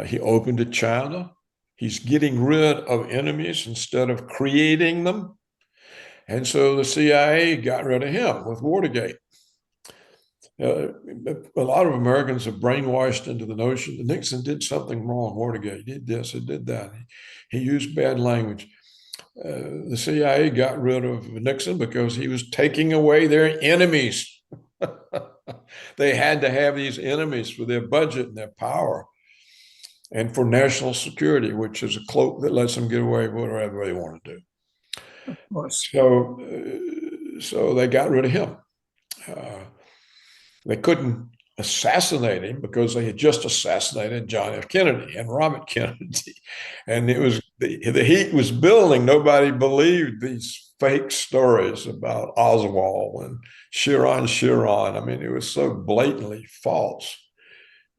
A: He opened to China. He's getting rid of enemies instead of creating them. And so the CIA got rid of him with Watergate. A lot of Americans are brainwashed into the notion that Nixon did something wrong. Watergate, he did this, he did that. He used bad language. The CIA got rid of Nixon because he was taking away their enemies. They had to have these enemies for their budget and their power and for national security, which is a cloak that lets them get away with whatever they want to do.
C: Of course.
A: So they got rid of him. They couldn't assassinate him because they had just assassinated John F. Kennedy and Robert Kennedy. And it was the heat was building. Nobody believed these fake stories about Oswald and Sharon. I mean, it was so blatantly false.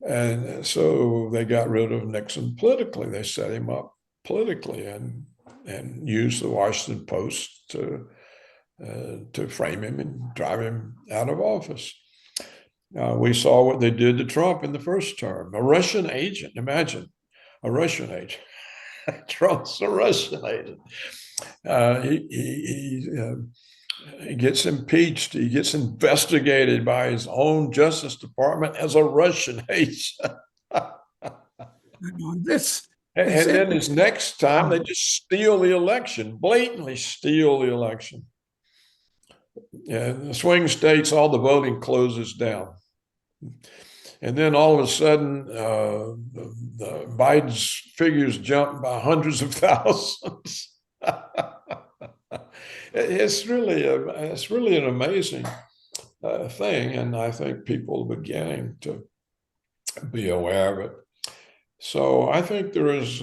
A: And so they got rid of Nixon politically. They set him up politically and used the Washington Post to frame him and drive him out of office. We saw what they did to Trump in the first term. A Russian agent, imagine, a Russian agent Trump's a Russian agent. He gets impeached. He gets investigated by his own Justice Department as a Russian agent.
C: This
A: And then his next time, they just steal the election, blatantly steal the election. And the swing states, all the voting closes down. And then all of a sudden, the Biden's figures jump by hundreds of thousands. It's really an amazing thing, and I think people are beginning to be aware of it. So I think there is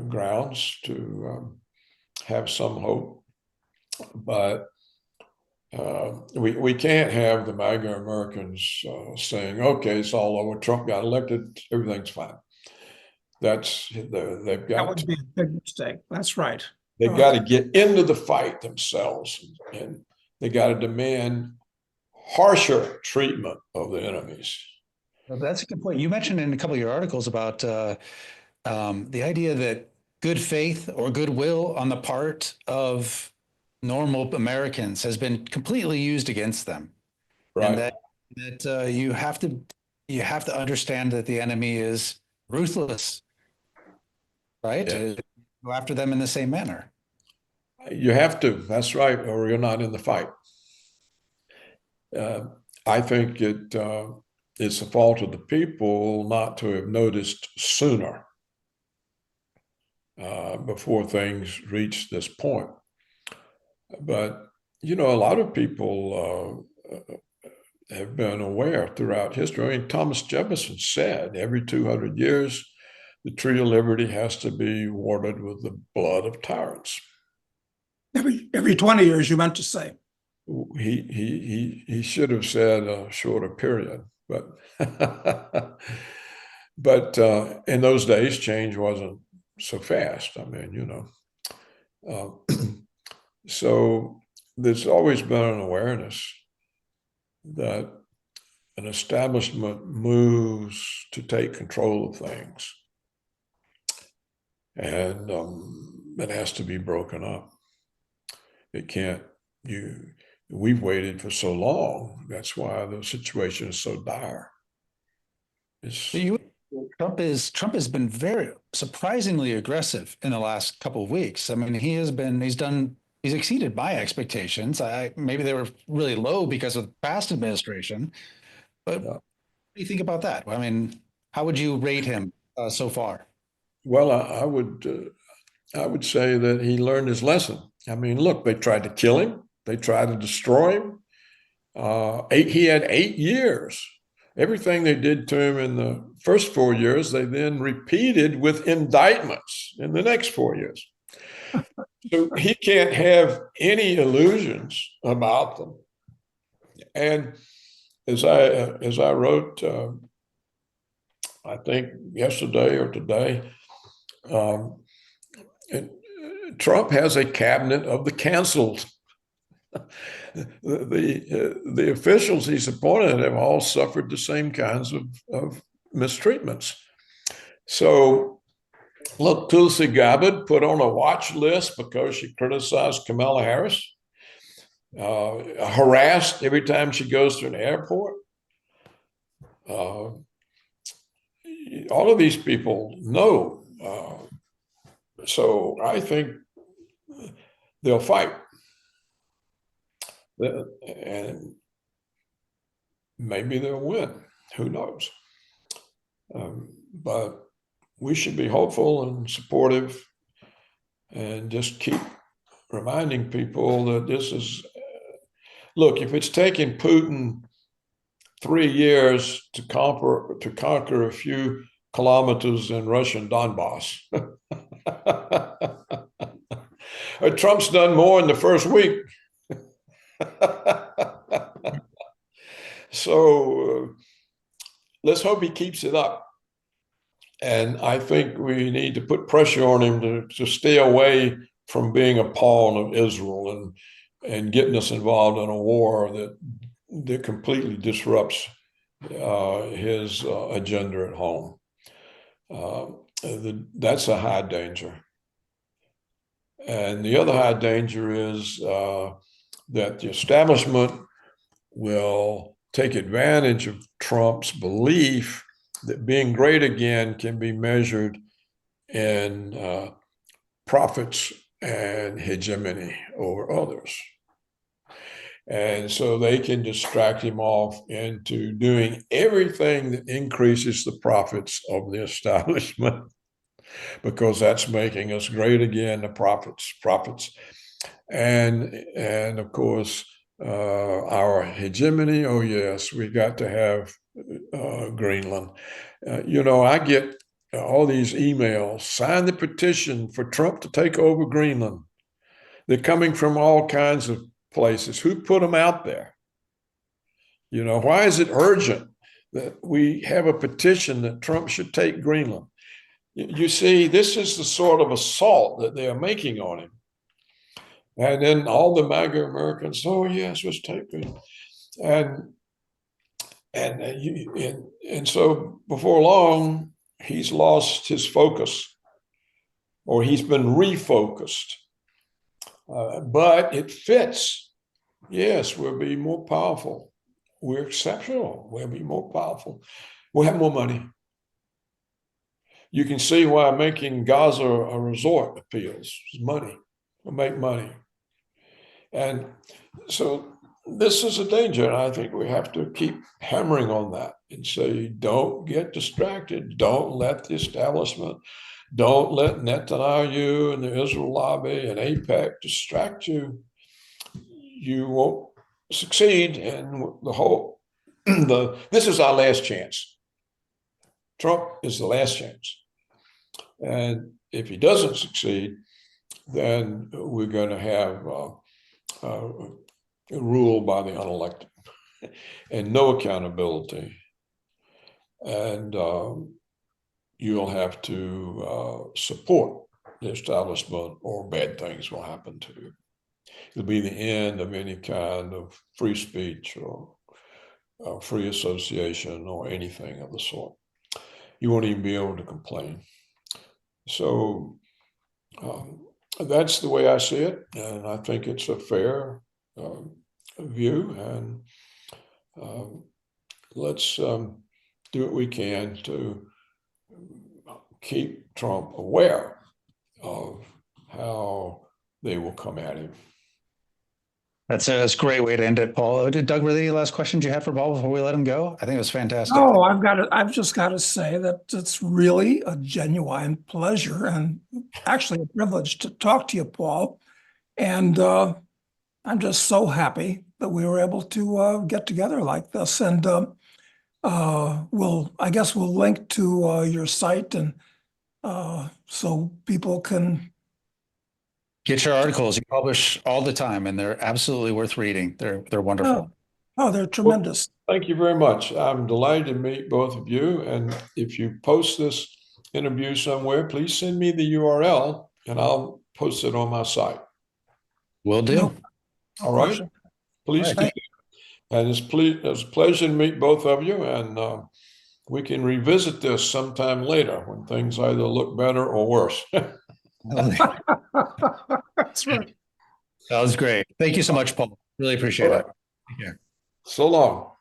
A: grounds to have some hope, but we can't have the MAGA Americans saying, "Okay, it's all over. Trump got elected. Everything's fine." They've
C: that
A: got
C: would be a big mistake. That's right.
A: they've got to get into the fight themselves, and they got to demand harsher treatment of the enemies.
B: Well, that's a good point. You mentioned in a couple of your articles about the idea that good faith or goodwill on the part of normal Americans has been completely used against them,
A: Right.
B: and that you have to understand that the enemy is ruthless, right?
A: Yeah.
B: Go after them in the same manner.
A: You have to. That's right, or you're not in the fight. I think it's the fault of the people not to have noticed sooner before things reach this point. But, a lot of people have been aware throughout history. I mean, Thomas Jefferson said every 200 years, the Tree of Liberty has to be watered with the blood of tyrants.
C: Every 20 years, you meant to say.
A: He should have said a shorter period, but but in those days, change wasn't so fast. I mean, so there's always been an awareness that an establishment moves to take control of things, and it has to be broken up. It can't. We've waited for so long. That's why the situation is so dire.
B: Trump has been very surprisingly aggressive in the last couple of weeks. I mean, he's exceeded my expectations. Maybe they were really low because of the past administration, but what do you think about that? I mean, how would you rate him so far?
A: Well, I would say that he learned his lesson. I mean, look, they tried to kill him. They tried to destroy him. He had 8 years. Everything they did to him in the first 4 years, they then repeated with indictments in the next 4 years. So he can't have any illusions about them. And as I wrote, I think yesterday or today, Trump has a cabinet of the canceled. The officials he's appointed have all suffered the same kinds of mistreatments. So, look, Tulsi Gabbard put on a watch list because she criticized Kamala Harris, harassed every time she goes to an airport. All of these people know. So I think they'll fight. And maybe they'll win. Who knows? But we should be hopeful and supportive and just keep reminding people that this is, look, if it's taking Putin 3 years to conquer a few kilometers in Russian Donbass, Trump's done more in the first week. So let's hope he keeps it up. And I think we need to put pressure on him to stay away from being a pawn of Israel and getting us involved in a war that completely disrupts his agenda at home. that's a high danger. And the other high danger is that the establishment will take advantage of Trump's belief that being great again can be measured in profits and hegemony over others. And so they can distract him off into doing everything that increases the profits of the establishment, because that's making us great again, the profits. And of course, our hegemony, oh yes, we got to have Greenland. I get all these emails, sign the petition for Trump to take over Greenland. They're coming from all kinds of places. Who put them out there? Why is it urgent that we have a petition that Trump should take Greenland? You see, this is the sort of assault that they are making on him. And then all the MAGA Americans, oh yes, let's take Greenland. And so before long, he's lost his focus, or he's been refocused. But it fits. Yes, we'll be more powerful. We're exceptional. We'll be more powerful. We'll have more money. You can see why making Gaza a resort appeals. It's money. We'll make money. And so this is a danger. And I think we have to keep hammering on that and say, don't get distracted. Don't let the establishment, don't let Netanyahu and the Israel lobby and AIPAC distract you. You won't succeed. And this is our last chance. Trump is the last chance. And if he doesn't succeed, then we're going to have rule by the unelected and no accountability. And you'll have to support the establishment, or bad things will happen to you. It'll be the end of any kind of free speech or free association or anything of the sort. You won't even be able to complain. So that's the way I see it, and I think it's a fair view. And let's do what we can to keep Trump aware of how they will come at him.
B: That's a great way to end it, Paul. Doug, were there any last questions you had for Paul before we let him go? I think it was fantastic.
C: Oh, I've just got to say that it's really a genuine pleasure and actually a privilege to talk to you, Paul. And I'm just so happy that we were able to get together like this. And I guess we'll link to your site, and so people can
B: get your articles. You publish all the time, and they're absolutely worth reading. They're wonderful.
C: Oh, they're tremendous.
A: Well, thank you very much. I'm delighted to meet both of you. And if you post this interview somewhere, please send me the URL and I'll post it on my site.
B: Will do.
C: No.
A: All right. Please do. And it's a pleasure to meet both of you. And we can revisit this sometime later when things either look better or worse.
C: That's right.
B: That was great. Thank you so much, Paul. Really appreciate it. Take care.
A: So long.